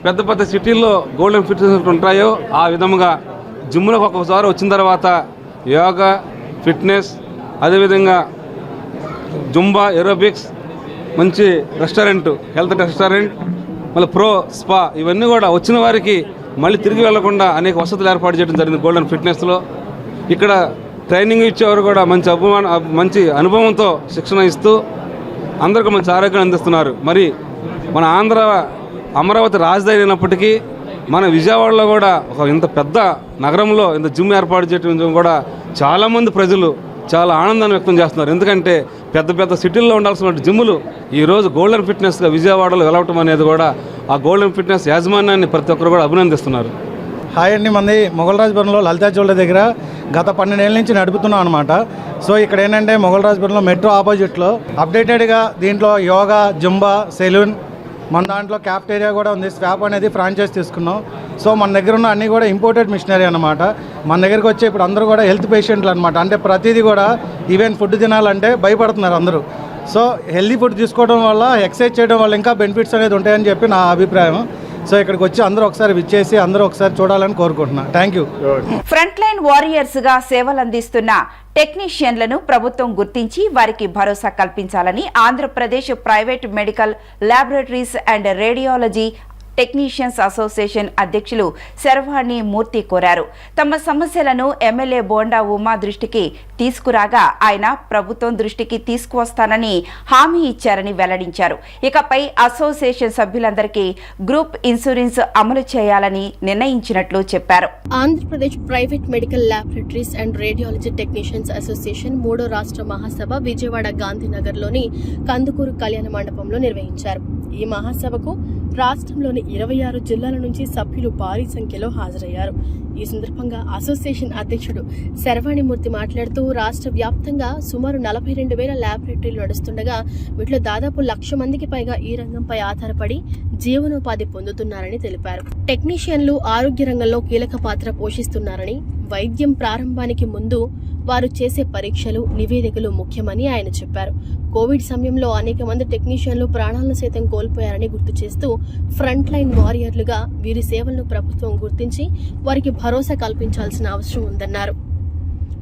Speaker 8: పెద్ద పెద్ద సిటీల్లో గోల్డెన్ ఫిట్నెస్ ఉంటాయో ఆ విధముగా జిమ్లోకి ఒక్కొక్కసారి వచ్చిన తర్వాత యోగా, ఫిట్నెస్, అదేవిధంగా జుంబా, ఏరోబిక్స్, మంచి రెస్టారెంట్, హెల్త్ రెస్టారెంట్, మళ్ళీ ప్రో స్పా, ఇవన్నీ కూడా వచ్చిన వారికి మళ్ళీ తిరిగి వెళ్లకుండా అనేక వసతులు ఏర్పాటు చేయడం జరిగింది గోల్డెన్ ఫిట్నెస్లో. ఇక్కడ ట్రైనింగ్ ఇచ్చేవారు కూడా మంచి అనుభవంతో శిక్షణ ఇస్తూ అందరికీ మంచి ఆరోగ్యం అందిస్తున్నారు. మరి మన అమరావతి రాజధాని అయినప్పటికీ మన విజయవాడలో కూడా ఒక ఇంత పెద్ద నగరంలో ఇంత జిమ్ ఏర్పాటు చేయడం కూడా చాలామంది ప్రజలు చాలా ఆనందాన్ని వ్యక్తం చేస్తున్నారు. ఎందుకంటే పెద్ద పెద్ద సిటీల్లో ఉండాల్సిన జిమ్ములు ఈరోజు గోల్డెన్ ఫిట్నెస్గా విజయవాడలో వెలవటం అనేది కూడా ఆ గోల్డెన్ ఫిట్నెస్ యాజమాన్యాన్ని ప్రతి ఒక్కరు కూడా అభినందిస్తున్నారు.
Speaker 9: హాయ్ అండి, మంది మొగల్రాజపురంలో లలితా జ్యువెలరీ దగ్గర గత 12 ఏళ్ళ నుంచి నడుపుతున్నాం అనమాట. సో ఇక్కడ ఏంటంటే మొగల్రాజపురంలో మెట్రో ఆపోజిట్లో అప్డేటెడ్గా దీంట్లో యోగా, జుంబా, సెలూన్, మన దాంట్లో క్యాఫ్టేరియా కూడా ఉంది. స్వాప్ అనేది ఫ్రాంచైజ్ తీసుకున్నాం. సో మన దగ్గర ఉన్న అన్నీ కూడా ఇంపోర్టెడ్ మిషనరీ అనమాట. మన దగ్గరికి వచ్చే ఇప్పుడు అందరూ కూడా హెల్త్ పేషెంట్లు అనమాట. అంటే ప్రతిదీ కూడా ఈవెన్ ఫుడ్ తినాలంటే భయపడుతున్నారు అందరూ. సో హెల్తీ ఫుడ్ తీసుకోవడం వల్ల, ఎక్సర్సైజ్ చేయడం వల్ల ఇంకా బెనిఫిట్స్ అనేది ఉంటాయని చెప్పి నా అభిప్రాయం. సో ఇక్కడికి వచ్చి అందరూ ఒకసారి విచ్చేసి అందరూ ఒకసారి చూడాలని కోరుకుంటున్నాను. Thank you.
Speaker 1: ఫ్రంట్ లైన్ వారియర్స్గా సేవలందిస్తున్న టెక్నీషియన్లను ప్రభుత్వం గుర్తించి వారికి భరోసా కల్పించాలని Andhra Pradesh private medical laboratories and radiology technicians association అధ్యక్షులు శర్వాణి మూర్తి కోరారు. తమ సమస్యలను ఎమ్మెల్యే బోండా ఉమా దృష్టికి తీసుకురాగా ఆయన ప్రభుత్వం దృష్టికి తీసుకువస్తానని హామీ ఇచ్చారని వెల్లడించారు. ఇకపై అసోసియేషన్ సభ్యులందరికీ గ్రూప్ ఇన్సూరెన్స్ అమలు చేయాలని నిర్ణయించినట్లు చెప్పారు.
Speaker 2: Andhra Pradesh private medical laboratories and radiology technicians association 3వ రాష్ట్ర మహాసభ విజయవాడ గాంధీనగర్లోని కందుకూరు కళ్యాణ మండపంలో నిర్వహించారు. ఈ మహాసభకు రాష్ట్రంలోని 26 జిల్లాల నుంచి సభ్యులు భారీ సంఖ్యలో హాజరయ్యారు. ఈ సందర్భంగా అసోసియేషన్ అధ్యక్షుడు శర్వాణిమూర్తి మాట్లాడుతూ రాష్ట్ర వ్యాప్తంగా సుమారు 42,000 ల్యాబొరేటరీలు నడుస్తుండగా వీటిలో దాదాపు 1,00,000 మందికి పైగా ఈ రంగంపై ఆధారపడి జీవనోపాధి పొందుతున్నారని తెలిపారు. టెక్నీషియన్లు ఆరోగ్య రంగంలో కీలక పాత్ర పోషిస్తున్నారని, వైద్యం ప్రారంభానికి ముందు వారు చేసే పరీక్షలు, నివేదికలు ముఖ్యమని ఆయన చెప్పారు. కోవిడ్ సమయంలో అనేక మంది టెక్నీషియన్లు ప్రాణాలను సైతం కోల్పోయారని గుర్తు చేస్తూ ఫ్రంట్ లైన్ వారియర్లుగా వీరి సేవలను ప్రభుత్వం గుర్తించి వారికి భరోసా కల్పించాల్సిన అవసరం ఉందన్నారు.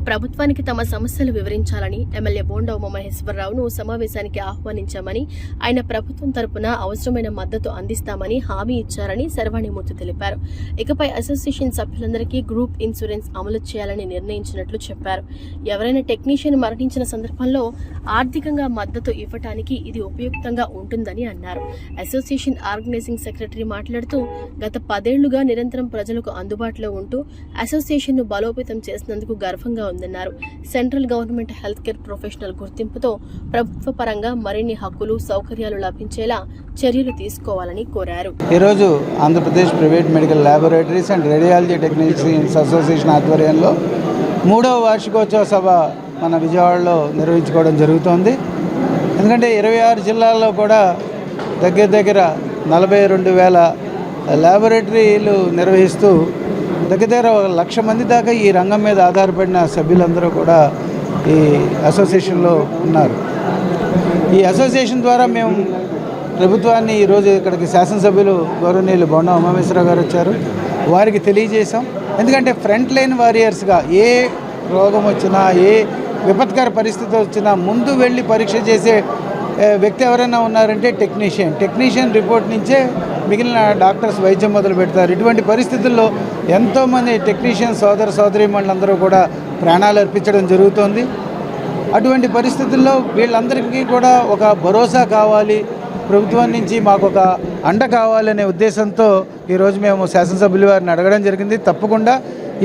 Speaker 2: ప్రభుత్వానికి తమ సమస్యలు వివరించాలని ఎమ్మెల్యే బోండా ఉమామహేశ్వరరావును సమావేశానికి ఆహ్వానించామని, ఆయన ప్రభుత్వం తరపున అవసరమైన మద్దతు అందిస్తామని హామీ ఇచ్చారని శర్వాణిమూర్తి తెలిపారు. ఇకపై అసోసియేషన్ సభ్యులందరికీ గ్రూప్ ఇన్సూరెన్స్ అమలు చేయాలని నిర్ణయించినట్లు చెప్పారు. ఎవరైనా టెక్నీషియన్ మరణించిన సందర్భంలో ఆర్థికంగా మద్దతు ఇవ్వటానికి ఇది ఉపయుక్తంగా ఉంటుందని అన్నారు. అసోసియేషన్ ఆర్గనైజింగ్ సెక్రటరీ మాట్లాడుతూ గత 10 ఏళ్లుగా నిరంతరం ప్రజలకు అందుబాటులో ఉంటూ అసోసియేషన్ ను బలోపేతం చేసినందుకు గర్వంగా ఉందన్నారు. Central government health care professional గుర్తింపుతో ప్రభుత్వ పరంగా మరిన్ని హక్కులు, సౌకర్యాలు లభించేలా చర్యలు తీసుకోవాలని కోరారు.
Speaker 9: ఈరోజు Andhra Pradesh private medical laboratories and radiology technicians association ఆధ్వర్యంలో 3వ వార్షికోత్సవ సభ మన విజయవాడలో నిర్వహించుకోవడం జరుగుతోంది. ఎందుకంటే 26 జిల్లాల్లో కూడా దగ్గర 42,000 ల్యాబొరేటరీలు నిర్వహిస్తూ దగ్గర 1,00,000 మంది దాకా ఈ రంగం మీద ఆధారపడిన సభ్యులందరూ కూడా ఈ అసోసియేషన్లో ఉన్నారు. ఈ అసోసియేషన్ ద్వారా మేము
Speaker 10: ప్రభుత్వాన్ని ఈరోజు ఇక్కడికి శాసనసభ్యులు గౌరవనీయులు బొండా ఉమామేశ్వరరావు గారు వచ్చారు. వారికి తెలియజేశాం. ఎందుకంటే ఫ్రంట్ లైన్ వారియర్స్గా ఏ రోగం వచ్చినా, ఏ విపత్కర పరిస్థితి వచ్చినా ముందు వెళ్ళి పరీక్ష చేసే వ్యక్తి ఎవరైనా ఉన్నారంటే టెక్నీషియన్ రిపోర్ట్ నుంచే మిగిలిన డాక్టర్స్ వైద్యం మొదలు పెడతారు. ఇటువంటి పరిస్థితుల్లో ఎంతోమంది టెక్నీషియన్ సోదరీమణులందరూ కూడా ప్రాణాలు అర్పించడం జరుగుతోంది. అటువంటి పరిస్థితుల్లో వీళ్ళందరికీ కూడా ఒక భరోసా కావాలి, ప్రభుత్వం నుంచి మాకు ఒక అండ కావాలనే ఉద్దేశంతో ఈరోజు మేము శాసనసభ్యుల వారిని అడగడం జరిగింది. తప్పకుండా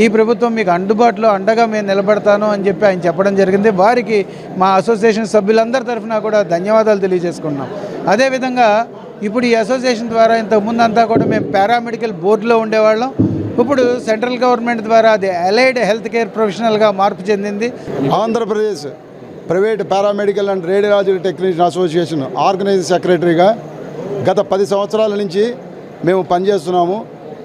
Speaker 10: ఈ ప్రభుత్వం మీకు అందుబాటులో అండగా మేము నిలబడతాను అని చెప్పి ఆయన చెప్పడం జరిగింది. వారికి మా అసోసియేషన్ సభ్యులందరి తరఫున కూడా ధన్యవాదాలు తెలియజేసుకున్నాం. అదేవిధంగా ఇప్పుడు ఈ అసోసియేషన్ ద్వారా ఇంతకుముందు అంతా కూడా మేము పారామెడికల్ బోర్డులో ఉండేవాళ్ళం. ఇప్పుడు సెంట్రల్ గవర్నమెంట్ ద్వారా అది అలైడ్ హెల్త్ కేర్ ప్రొఫెషనల్గా మార్పు చెందింది.
Speaker 11: Andhra Pradesh private paramedical and radiological technician association organising సెక్రటరీగా గత 10 సంవత్సరాల నుంచి మేము పనిచేస్తున్నాము.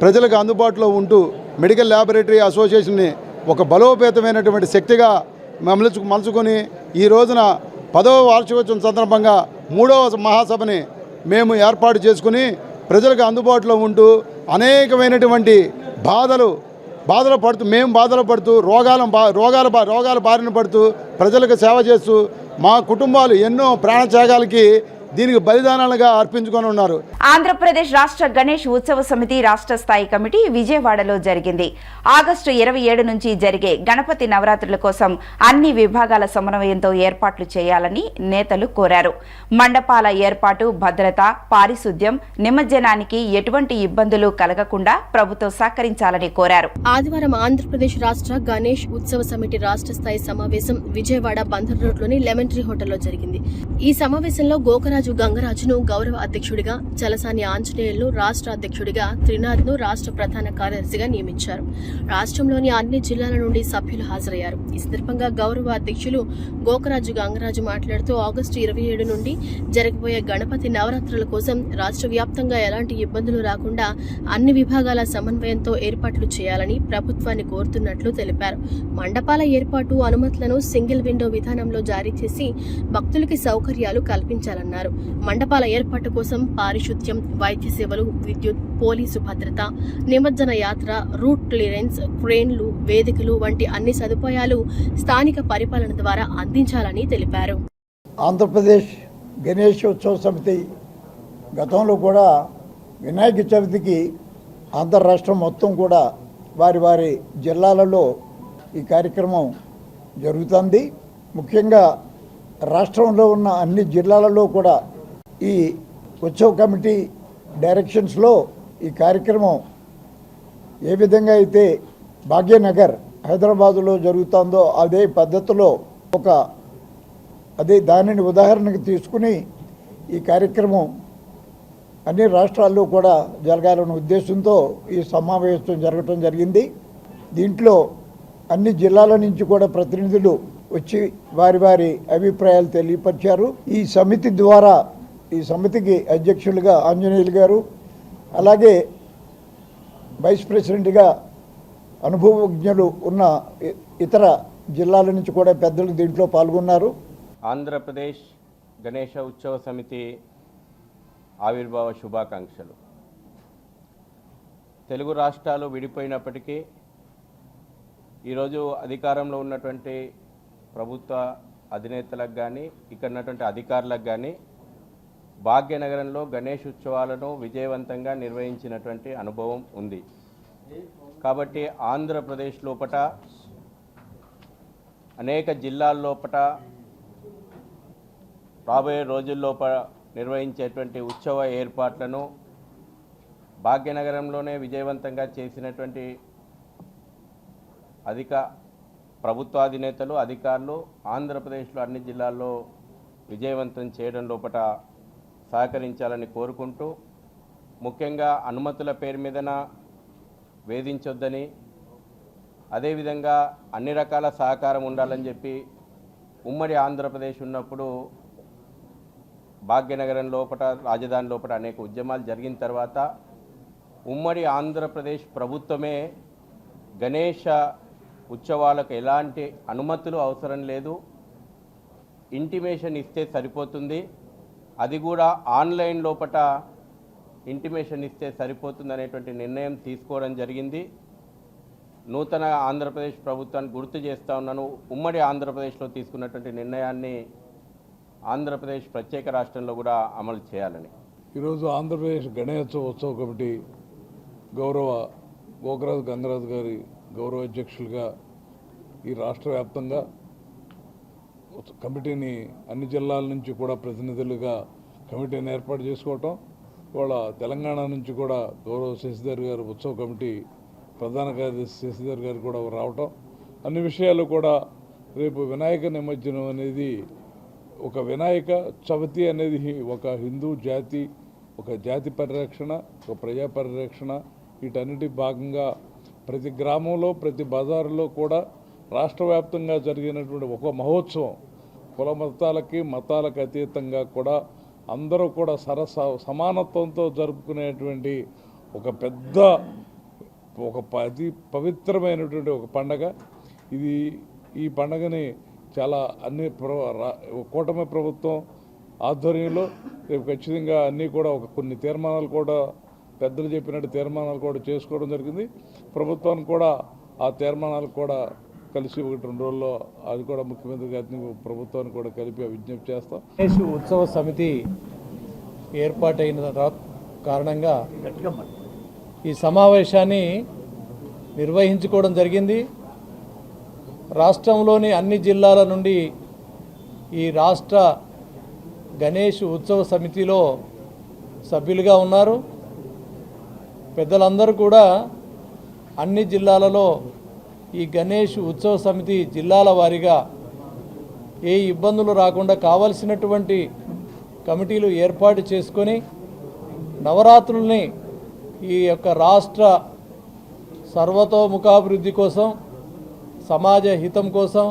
Speaker 11: ప్రజలకు అందుబాటులో ఉంటూ మెడికల్ ల్యాబొరేటరీ అసోసియేషన్ని ఒక బలోపేతమైనటువంటి శక్తిగా మలుచుకొని ఈ రోజున 10వ వార్షికోత్సవం సందర్భంగా 3వ మహాసభని మేము ఏర్పాటు చేసుకుని ప్రజలకు అందుబాటులో ఉంటూ అనేకమైనటువంటి బాధలు పడుతూ రోగాల బారిన పడుతూ ప్రజలకు సేవ చేస్తూ మా కుటుంబాలు ఎన్నో ప్రాణత్యాగాలకి దీనికి బలిదానాలుగా అర్పించుకొని ఉన్నారు.
Speaker 1: ఆంధ్రప్రదేశ్ రాష్ట్ర గణేష్ ఉత్సవ సమితి రాష్ట్ర స్థాయి కమిటీ విజయవాడలో జరిగింది. ఆగస్టు 27 నుంచి జరిగే గణపతి నవరాత్రుల కోసం అన్ని విభాగాల సమన్వయంతో ఏర్పాట్లు చేయాలని నేతలు కోరారు. మండపాల ఏర్పాటు, భద్రత, పారిశుద్ధ్యం, నిమజ్జనానికి ఎటువంటి ఇబ్బందులు కలగకుండా ప్రభుత్వం సహకరించాలని కోరారు.
Speaker 2: ఆదివారం ఆంధ్రప్రదేశ్ రాష్ట్ర గణేష్ ఉత్సవ సమితి రాష్ట్ర స్థాయి సమావేశం విజయవాడ బందర్ రోడ్లోని లెమన్ ట్రీ హోటల్లో జరిగింది. ఈ సమావేశంలో గోకరాజు గంగరాజును గౌరవ అధ్యక్షుడిగా, చలసాని ఆంజనేయులను రాష్ట్ర అధ్యక్షుడిగా, త్రినాథ్ను రాష్ట్ర ప్రధాన కార్యదర్శిగా నియమించారు. రాష్ట్రంలోని అన్ని జిల్లాల నుండి సభ్యులు హాజరయ్యారు. ఈ సందర్భంగా గౌరవ అధ్యక్షులు గోకరాజు గంగరాజు మాట్లాడుతూ ఆగస్టు 27 నుండి జరగబోయే గణపతి నవరాత్రుల కోసం రాష్ట్ర వ్యాప్తంగా ఎలాంటి ఇబ్బందులు రాకుండా అన్ని విభాగాల సమన్వయంతో ఏర్పాట్లు చేయాలని ప్రభుత్వాన్ని కోరుతున్నట్లు తెలిపారు. మండపాల ఏర్పాటు, అనుమతులను సింగిల్ విండో విధానంలో జారీ చేసి భక్తులకి సౌకర్యాలు కల్పించాలన్నారు. మండపాల ఏర్పాటు కోసం పారిశుద్ధ్యం, వైద్య సేవలు, విద్యుత్, పోలీసు భద్రత, నిమజ్జన యాత్ర, రూట్ క్లియరెన్స్, క్రేన్లు, వేదికలు వంటి అన్ని సదుపాయాలు స్థానిక పరిపాలన ద్వారా అందించాలని తెలిపారు.
Speaker 6: ఆంధ్రప్రదేశ్ గణేష్ ఉత్సవ సమితి గతంలో కూడా వినాయక చవితికి ఆంధ్ర రాష్ట్రం మొత్తం కూడా వారి జిల్లాలలో ఈ కార్యక్రమం జరుగుతుంది. ముఖ్యంగా రాష్ట్రంలో ఉన్న అన్ని జిల్లాలలో కూడా ఈ ఉత్సవ కమిటీ డైరెక్షన్స్లో ఈ కార్యక్రమం ఏ విధంగా అయితే భాగ్యనగర్ హైదరాబాదులో జరుగుతుందో అదే పద్ధతిలో దానిని ఉదాహరణకు తీసుకుని ఈ కార్యక్రమం అన్ని రాష్ట్రాల్లో కూడా జరగాలనే ఉద్దేశంతో ఈ సమావేశం జరగటం జరిగింది. దీంట్లో అన్ని జిల్లాల నుంచి కూడా ప్రతినిధులు వచ్చి వారి అభిప్రాయాలు తెలియపరిచారు. ఈ సమితికి అధ్యక్షులుగా ఆంజనేయులు గారు, అలాగే వైస్ ప్రెసిడెంట్గా అనుభవజ్ఞులు ఉన్న ఇతర జిల్లాల నుంచి కూడా పెద్దలు దీంట్లో పాల్గొన్నారు.
Speaker 12: ఆంధ్రప్రదేశ్ గణేష ఉత్సవ సమితి ఆవిర్భావ శుభాకాంక్షలు. తెలుగు రాష్ట్రాలు విడిపోయినప్పటికీ ఈరోజు అధికారంలో ఉన్నటువంటి ప్రభుత్వ అధినేతలకు కానీ ఇక్కడ ఉన్నటువంటి అధికారులకు కానీ భాగ్యనగరంలో గణేష్ ఉత్సవాలను విజయవంతంగా నిర్వహించినటువంటి అనుభవం ఉంది. కాబట్టి ఆంధ్రప్రదేశ్ లోపట అనేక జిల్లాల లోపట రాబోయే రోజుల్లోప నిర్వహించేటువంటి ఉత్సవ ఏర్పాట్లను భాగ్యనగరంలోనే విజయవంతంగా చేసినటువంటి ప్రభుత్వాధినేతలు, అధికారులు ఆంధ్రప్రదేశ్లో అన్ని జిల్లాల్లో విజయవంతం చేయడం లోపట సహకరించాలని కోరుకుంటూ, ముఖ్యంగా అనుమతుల పేరు మీదన వేధించొద్దని, అదేవిధంగా అన్ని రకాల సహకారం ఉండాలని చెప్పి ఉమ్మడి ఆంధ్రప్రదేశ్ ఉన్నప్పుడు భాగ్యనగరం లోపల, రాజధాని లోపల అనేక ఉద్యమాలు జరిగిన తర్వాత ఉమ్మడి ఆంధ్రప్రదేశ్ ప్రభుత్వమే గణేష ఉత్సవాలకు ఎలాంటి అనుమతులు అవసరం లేదు, ఇంటిమేషన్ ఇస్తే సరిపోతుంది, అది కూడా ఆన్లైన్ లోపట ఇంటిమేషన్ ఇస్తే సరిపోతుందనేటువంటి నిర్ణయం తీసుకోవడం జరిగింది. నూతన ఆంధ్రప్రదేశ్ ప్రభుత్వాన్ని గుర్తు చేస్తూ ఉన్నాను, ఉమ్మడి ఆంధ్రప్రదేశ్లో తీసుకున్నటువంటి నిర్ణయాన్ని ఆంధ్రప్రదేశ్ ప్రత్యేక రాష్ట్రంలో కూడా అమలు చేయాలని.
Speaker 13: ఈరోజు ఆంధ్రప్రదేశ్ గణేశోత్సవ ఉత్సవ కమిటీ గౌరవ గోకరాజు గంగరాజు గారి గౌరవ అధ్యక్షులుగా ఈ రాష్ట్ర వ్యాప్తంగా కమిటీని అన్ని జిల్లాల నుంచి కూడా ప్రతినిధులుగా కమిటీని ఏర్పాటు చేసుకోవటం, ఇవాళ తెలంగాణ నుంచి కూడా గౌరవ శశిధర్ గారు ఉత్సవ కమిటీ ప్రధాన కార్యదర్శి శశిధర్ గారు కూడా రావటం, అన్ని విషయాలు కూడా రేపు వినాయక నిమజ్జనం అనేది ఒక వినాయక చవితి అనేది ఒక హిందూ జాతి, ఒక జాతి పరిరక్షణ, ఒక ప్రజా పరిరక్షణ, వీటన్నిటి భాగంగా ప్రతి గ్రామంలో ప్రతి బజారులో కూడా రాష్ట్ర వ్యాప్తంగా జరిగినటువంటి ఒక మహోత్సవం, కుల మతాలకు అతీతంగా కూడా అందరూ కూడా సమానత్వంతో జరుపుకునేటువంటి ఒక పెద్ద ఒక పవిత్రమైనటువంటి ఒక పండగ ఇది. ఈ పండగని చాలా అన్ని కూటమి ప్రభుత్వం ఆధ్వర్యంలో రేపు ఖచ్చితంగా అన్నీ కూడా కొన్ని తీర్మానాలు కూడా పెద్దలు చెప్పినట్టు తీర్మానాలు కూడా చేసుకోవడం జరిగింది. ప్రభుత్వానికి కూడా ఆ తీర్మానాలు కూడా కలిసి 1-2 రోజుల్లో అది కూడా ముఖ్యమంత్రి గారిని ప్రభుత్వాన్ని కూడా కలిపి విజ్ఞప్తి చేస్తాం.
Speaker 14: గణేష్ ఉత్సవ సమితి ఏర్పాటైన కారణంగా ఈ సమావేశాన్ని నిర్వహించుకోవడం జరిగింది. రాష్ట్రంలోని అన్ని జిల్లాల నుండి ఈ రాష్ట్ర గణేష్ ఉత్సవ సమితిలో సభ్యులుగా ఉన్నారు. పెద్దలందరూ కూడా అన్ని జిల్లాలలో ఈ గణేష్ ఉత్సవ సమితి జిల్లాల వారీగా ఏ ఇబ్బందులు రాకుండా కావలసినటువంటి కమిటీలు ఏర్పాటు చేసుకొని నవరాత్రుల్ని ఈ యొక్క రాష్ట్ర సర్వతోముఖాభివృద్ధి కోసం, సమాజ హితం కోసం,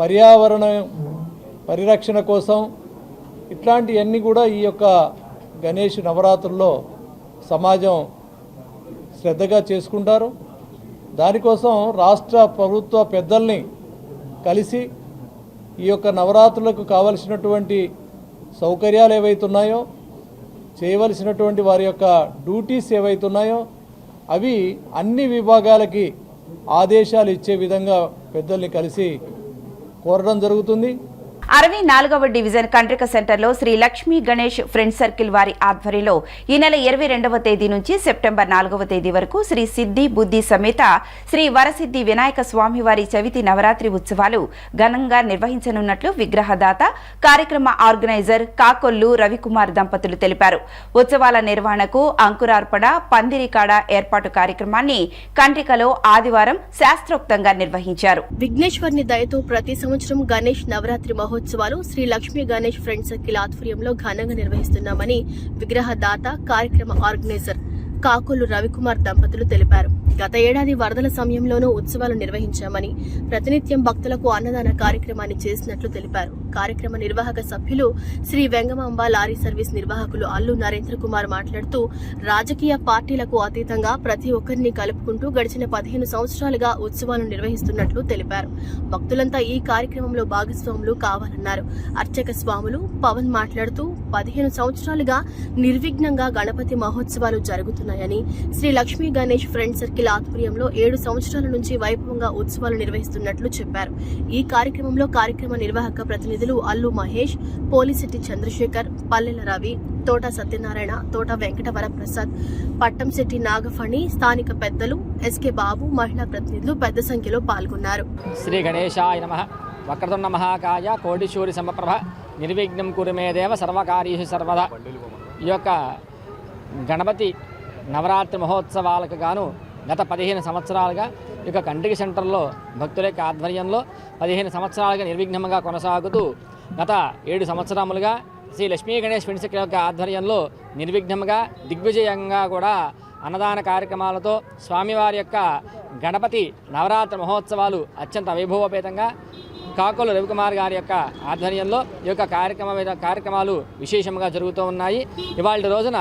Speaker 14: పర్యావరణ పరిరక్షణ కోసం ఇట్లాంటివన్నీ కూడా ఈ యొక్క గణేష్ నవరాత్రుల్లో సమాజం శ్రద్ధగా చేసుకుంటారు. దానికోసం రాష్ట్ర ప్రభుత్వ పెద్దల్ని కలిసి ఈ యొక్క నవరాత్రులకు కావలసినటువంటి సౌకర్యాలు ఏవైతున్నాయో, చేయవలసినటువంటి వారి యొక్క డ్యూటీస్ ఏవైతున్నాయో అవి అన్ని విభాగాలకి ఆదేశాలు ఇచ్చే విధంగా పెద్దల్ని కలిసి కోరడం జరుగుతుంది.
Speaker 1: 64వ డివిజన్ కండ్రిక సెంటర్లో శ్రీ లక్ష్మీ గణేష్ ఫ్రెండ్ సర్కిల్ వారి ఆధ్వర్యంలో ఈ నెల 22వ తేదీ నుంచి సెప్టెంబర్ 4వ తేదీ వరకు శ్రీ సిద్ధి బుద్ధి సమేత శ్రీ వరసిద్ధి వినాయక స్వామివారి చవితి నవరాత్రి ఉత్సవాలు ఘనంగా నిర్వహించనున్నట్లు విగ్రహదాత కార్యక్రమ ఆర్గనైజర్ కాకొల్లు రవికుమార్ దంపతులు తెలిపారు. ఉత్సవాల నిర్వహణకు అంకురార్పణ పందిరికాడ ఏర్పాటు కార్యక్రమాన్ని కండ్రికలో ఆదివారం శాస్త్రోక్తంగా నిర్వహించారు.
Speaker 2: విఘ్నేశ్వర్ని దయతో ప్రతి సంవత్సరం గణేష్ నవరాత్రి మహోత్సవాలు శ్రీ లక్ష్మీ గణేష్ ఫ్రెండ్ సర్కిల్ ఆధ్వర్యంలో ఘనంగా నిర్వహిస్తున్నామని విగ్రహదాత కార్యక్రమ ఆర్గనైజర్ కాకొల్లు రవికుమార్ దంపతులు తెలిపారు. గత ఏడాది వరదల సమయంలోనూ ఉత్సవాలు నిర్వహించామని, ప్రతినిత్యం భక్తులకు అన్నదాన కార్యక్రమాన్ని చేసినట్లు తెలిపారు. కార్యక్రమ నిర్వాహక సభ్యులు శ్రీ వెంగమాంబ లారీ సర్వీస్ నిర్వాహకులు అల్లు నరేంద్ర కుమార్ మాట్లాడుతూ రాజకీయ పార్టీలకు అతీతంగా ప్రతి ఒక్కరిని కలుపుకుంటూ గడిచిన 15 సంవత్సరాలుగా ఉత్సవాలు నిర్వహిస్తున్నట్లు తెలిపారు. భక్తులంతా ఈ కార్యక్రమంలో భాగస్వాములు కావాలన్నారు. అర్చక స్వాములు పవన్ మాట్లాడుతూ 15 సంవత్సరాలుగా నిర్విఘ్నంగా గణపతి మహోత్సవాలు జరుగుతున్నాయని, శ్రీ లక్ష్మీ గణేష్ ఫ్రెండ్ సర్కిల్ ఆధ్వర్యంలో 7 సంవత్సరాల నుంచి వైభవంగా ఉత్సవాలు నిర్వహిస్తున్నట్లు చెప్పారు. ఈ కార్యక్రమంలో కార్యక్రమ నిర్వాహక ప్రతినిధులు అల్లు మహేష్, పోలిశెట్టి చంద్రశేఖర్, పల్లెల రవి, తోట సత్యనారాయణ, తోట వెంకటవర ప్రసాద్, పట్టంశెట్టి నాగఫణి, స్థానిక పెద్దలు ఎస్కే బాబు, మహిళా ప్రతినిధులు పెద్ద సంఖ్యలో పాల్గొన్నారు.
Speaker 15: శ్రీ గణేశాయ నమః. వక్రతుండ మహాకాయ కోటిశూరి సమప్రభ నిర్విఘ్నం కురుమే దేవ సర్వకార్యేషు సర్వదా. ఈ యొక్క గణపతి నవరాత్రి మహోత్సవాలకు గాను గత 15 సంవత్సరాలుగా ఈ యొక్క కండ్రిక సెంటర్లో భక్తుల యొక్క ఆధ్వర్యంలో 15 సంవత్సరాలుగా నిర్విఘ్నంగా కొనసాగుతూ గత 7 సంవత్సరములుగా శ్రీ లక్ష్మీ గణేష్ ఫ్రెండ్ సర్కిల్ యొక్క ఆధ్వర్యంలో నిర్విఘ్నంగా దిగ్విజయంగా కూడా అన్నదాన కార్యక్రమాలతో స్వామివారి యొక్క గణపతి నవరాత్రి మహోత్సవాలు అత్యంత వైభవోపేతంగా కాకొల్లు రవికుమార్ గారి యొక్క ఆధ్వర్యంలో ఈ యొక్క కార్యక్రమాలు విశేషంగా జరుగుతూ ఉన్నాయి. ఇవాళ రోజున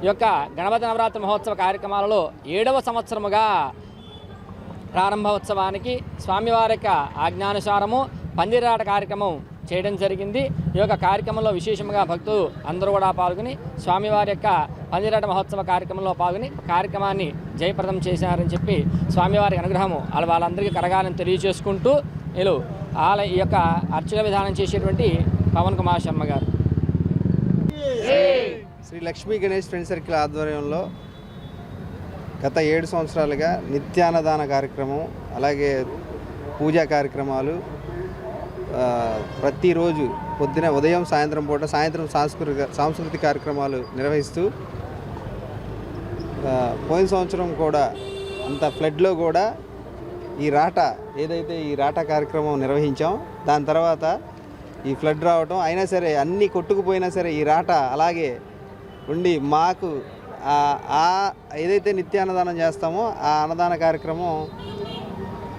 Speaker 15: ఈ యొక్క గణపతి నవరాత్రి మహోత్సవ కార్యక్రమాలలో 7వ సంవత్సరముగా ప్రారంభోత్సవానికి స్వామివారి యొక్క ఆజ్ఞానుసారము పందిరాట కార్యక్రమం చేయడం జరిగింది. ఈ యొక్క కార్యక్రమంలో విశేషంగా భక్తులు అందరూ కూడా పాల్గొని స్వామివారి యొక్క పందిరాట మహోత్సవ కార్యక్రమంలో పాల్గొని కార్యక్రమాన్ని జయప్రదం చేశారని చెప్పి స్వామివారి అనుగ్రహము వాళ్ళందరికీ కలగాలని తెలియజేసుకుంటూ వీళ్ళు ఈ యొక్క అర్చన విధానం చేసేటువంటి పవన్ కుమార్ శర్మ గారు.
Speaker 16: శ్రీ లక్ష్మీ గణేష్ ఫ్రెండ్ సర్కిల్ ఆధ్వర్యంలో గత 7 సంవత్సరాలుగా నిత్యాన్నదాన కార్యక్రమం, అలాగే పూజా కార్యక్రమాలు ప్రతిరోజు పొద్దున ఉదయం సాయంత్రం పూట సాయంత్రం సాంస్కృతిక కార్యక్రమాలు నిర్వహిస్తూ పోయిన సంవత్సరం కూడా అంత ఫ్లడ్లో కూడా ఈ రాట కార్యక్రమం నిర్వహించాం. దాని తర్వాత ఈ ఫ్లడ్ రావటం అయినా సరే అన్నీ కొట్టుకుపోయినా సరే ఈ రాట అలాగే ఉండి మాకు ఏదైతే నిత్యాన్నదానం చేస్తామో ఆ అన్నదాన కార్యక్రమం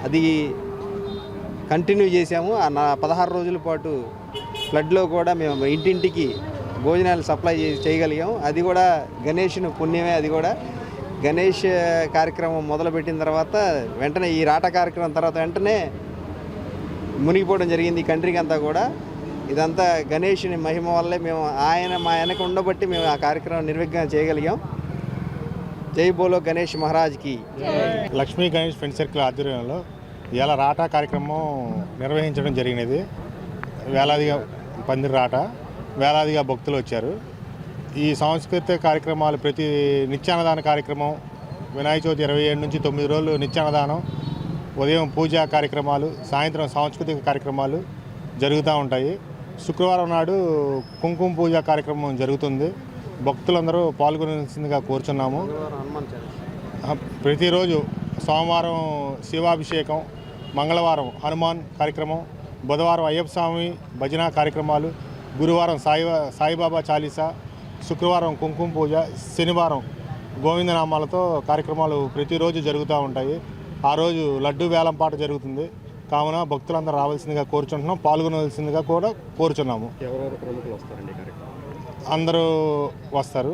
Speaker 16: అది కంటిన్యూ చేసాము. 16 రోజుల పాటు ఫ్లడ్లో కూడా మేము ఇంటింటికి భోజనాలు సప్లై చేయగలిగాం. అది కూడా గణేష్ను పుణ్యమే. అది కూడా గణేష్ కార్యక్రమం మొదలుపెట్టిన తర్వాత వెంటనే ఈ రాట కార్యక్రమం తర్వాత వెంటనే మునిగిపోవడం జరిగింది ఈ కంట్రీకి అంతా కూడా. ఇదంతా గణేష్ని మహిమ వల్లే మేము మా వెనక ఉండబట్టి మేము ఆ కార్యక్రమం నిర్విఘ్నంగా చేయగలిగాం. జై బోలో గణేష్ మహారాజ్కి.
Speaker 17: లక్ష్మీ గణేష్ ఫ్రెండ్ సర్కిల్ ఆధ్వర్యంలో ఇలా రాటా కార్యక్రమం నిర్వహించడం జరిగినది. వేలాదిగా పందిరి రాట, వేలాదిగా భక్తులు వచ్చారు. ఈ సాంస్కృతిక కార్యక్రమాలు ప్రతి నిత్యాన్నదాన కార్యక్రమం వినాయక చవితి 27 నుంచి 9 రోజులు నిత్యాన్నదానం, ఉదయం పూజా కార్యక్రమాలు, సాయంత్రం సాంస్కృతిక కార్యక్రమాలు జరుగుతూ ఉంటాయి. శుక్రవారం నాడు కుంకుమ పూజ కార్యక్రమం జరుగుతుంది. భక్తులందరూ పాల్గొనాల్సిందిగా కోరుచున్నాము. ప్రతిరోజు సోమవారం శివాభిషేకం, మంగళవారం హనుమాన్ కార్యక్రమం, బుధవారం అయ్యప్ప స్వామి భజన కార్యక్రమాలు, గురువారం సాయిబాబా చాలీసా, శుక్రవారం కుంకుమ పూజ, శనివారం గోవిందనామాలతో కార్యక్రమాలు ప్రతిరోజు జరుగుతూ ఉంటాయి. ఆ రోజు లడ్డూ వేలం పాట జరుగుతుంది. కావున భక్తులందరూ రావాల్సిందిగా కోరుచుంటున్నాం, పాల్గొనవలసిందిగా కూడా కోరుచున్నాము. అందరూ వస్తారు.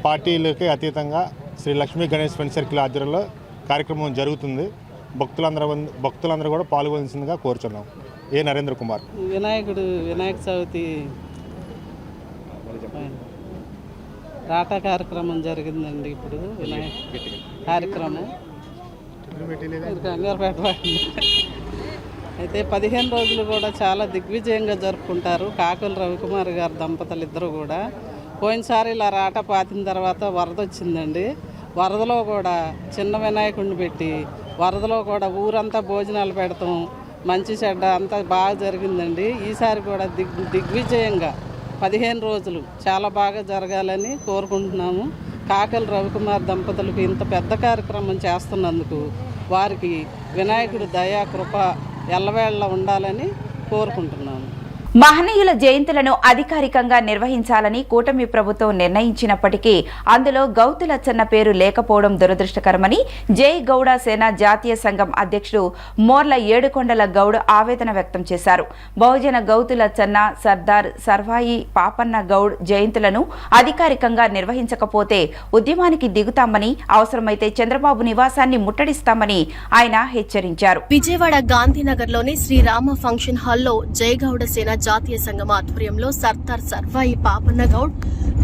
Speaker 17: పార్టీలకి అతీతంగా శ్రీ లక్ష్మీ గణేష్ ఫ్రెండ్ సర్కిల్ ఆధ్వర్యంలో కార్యక్రమం జరుగుతుంది. భక్తులందరూ కూడా పాల్గొనవలసిందిగా కోరుచున్నాం. ఏ నరేంద్ర కుమార్.
Speaker 18: వినాయక చవితి రాటా కార్యక్రమం జరిగిందండి. ఇప్పుడు వినాయక కార్యక్రమం అయితే 15 రోజులు కూడా చాలా దిగ్విజయంగా జరుపుకుంటారు. కాకుల రవికుమార్ గారు దంపతులు ఇద్దరు కూడా. పోయినసారి ఇలా రాట పాతిన తర్వాత వరద వచ్చిందండి. వరదలో కూడా చిన్న వినాయకుడిని పెట్టి వరదలో కూడా ఊరంతా భోజనాలు పెడతాం, మంచి చెడ్డ అంతా బాగా జరిగిందండి. ఈసారి కూడా దిగ్విజయంగా 15 రోజులు చాలా బాగా జరగాలని కోరుకుంటున్నాము. కాకల రవికుమార్ దంపతులకు ఇంత పెద్ద కార్యక్రమం చేస్తున్నందుకు వారికి వినాయకుడి దయా కృప ఎల్లవేళ ఉండాలని కోరుకుంటున్నాము.
Speaker 1: మహనీయుల జయంతులను అధికారికంగా నిర్వహించాలని కూటమి ప్రభుత్వం నిర్ణయించినప్పటికీ అందులో గౌతులచ్చన్న పేరు లేకపోవడం దురదృష్టకరమని జై గౌడ సేన జాతీయ సంఘం అధ్యక్షుడు మోర్ల ఏడుకొండల గౌడ్ ఆవేదన వ్యక్తం చేశారు. బహుజన గౌతులచ్చన్న, సర్దార్ సర్వాయి పాపన్న గౌడ్ జయంతులను అధికారికంగా నిర్వహించకపోతే ఉద్యమానికి దిగుతామని, అవసరమైతే చంద్రబాబు నివాసాన్ని ముట్టడిస్తామని ఆయన హెచ్చరించారు.
Speaker 2: విజయవాడ గాంధీనగర్లోని శ్రీరామ ఫంక్షన్ హాల్లో జై గౌడ సేన జాతీయ సంఘం ఆధ్వర్యంలో సర్దార్ సర్వాయి పాపన్న గౌడ్,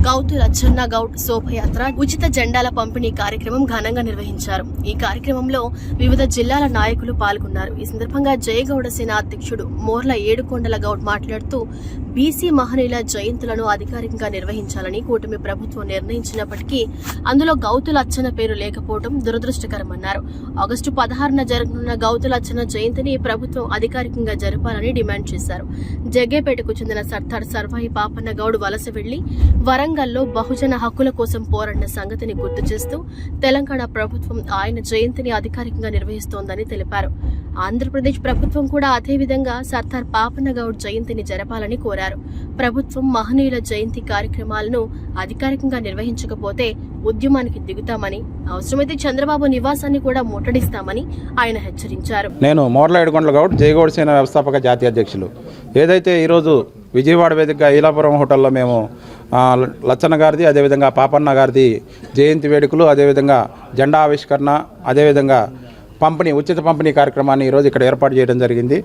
Speaker 2: గౌతు లచ్చన్న గౌడ్ శోభయాత్ర, ఉచిత జెండాల పంపిణీ కార్యక్రమం ఘనంగా నిర్వహించారు. ఈ కార్యక్రమంలో వివిధ జిల్లాల నాయకులు పాల్గొన్నారు. ఈ సందర్భంగా జయగౌడ సేన అధ్యక్షుడు మోర్ల ఏడుకొండల గౌడ్ మాట్లాడుతూ బీసీ మహనీయుల జయంతులను అధికారికంగా నిర్వహించాలని కూటమి ప్రభుత్వం నిర్ణయించినప్పటికీ అందులో గౌతు లచ్చన్న పేరు లేకపోవడం దురదృష్టకరమన్నారు. ఆగస్టు 16న జరగనున్న గౌతు లచ్చన్న జయంతిని ప్రభుత్వం అధికారికంగా జరపాలని డిమాండ్ చేశారు. జగ్గేపేటకు చెందిన సర్దార్ సర్వాయి పాపన్న గౌడ్ వలస వెళ్లి వరంగల్లో బహుజన హక్కుల కోసం పోరాడిన సంగతిని గుర్తు చేస్తూ తెలంగాణ ప్రభుత్వం ఆయన జయంతిని అధికారికంగా నిర్వహిస్తోందని తెలిపారు. ఆంధ్రప్రదేశ్ ప్రభుత్వం కూడా అదేవిధంగా సర్దార్ పాపన్న గౌడ్ జయంతిని జరపాలని కోరారు. ప్రభుత్వం మహనీయుల జయంతి కార్యక్రమాలను అధికారికంగా నిర్వహించకపోతే ఉద్యమానికి దిగుతామని, అవసరమైతే చంద్రబాబు నివాసాన్ని కూడా ముట్టడిస్తామని ఆయన హెచ్చరించారు.
Speaker 19: నేను మోర్ల ఏడుకొండల గౌడ్, జయగౌడ సేన వ్యవస్థాపక జాతీయ అధ్యక్షులు. ఏదైతే ఈరోజు విజయవాడ వేదికగా ఈలాపురం హోటల్లో మేము లచ్చన్న గారిది, అదేవిధంగా పాపన్న గారిది జయంతి వేడుకలు, అదేవిధంగా జెండా ఆవిష్కరణ, అదేవిధంగా ఉచిత పంపిణీ కార్యక్రమాన్ని ఈరోజు ఇక్కడ ఏర్పాటు చేయడం జరిగింది.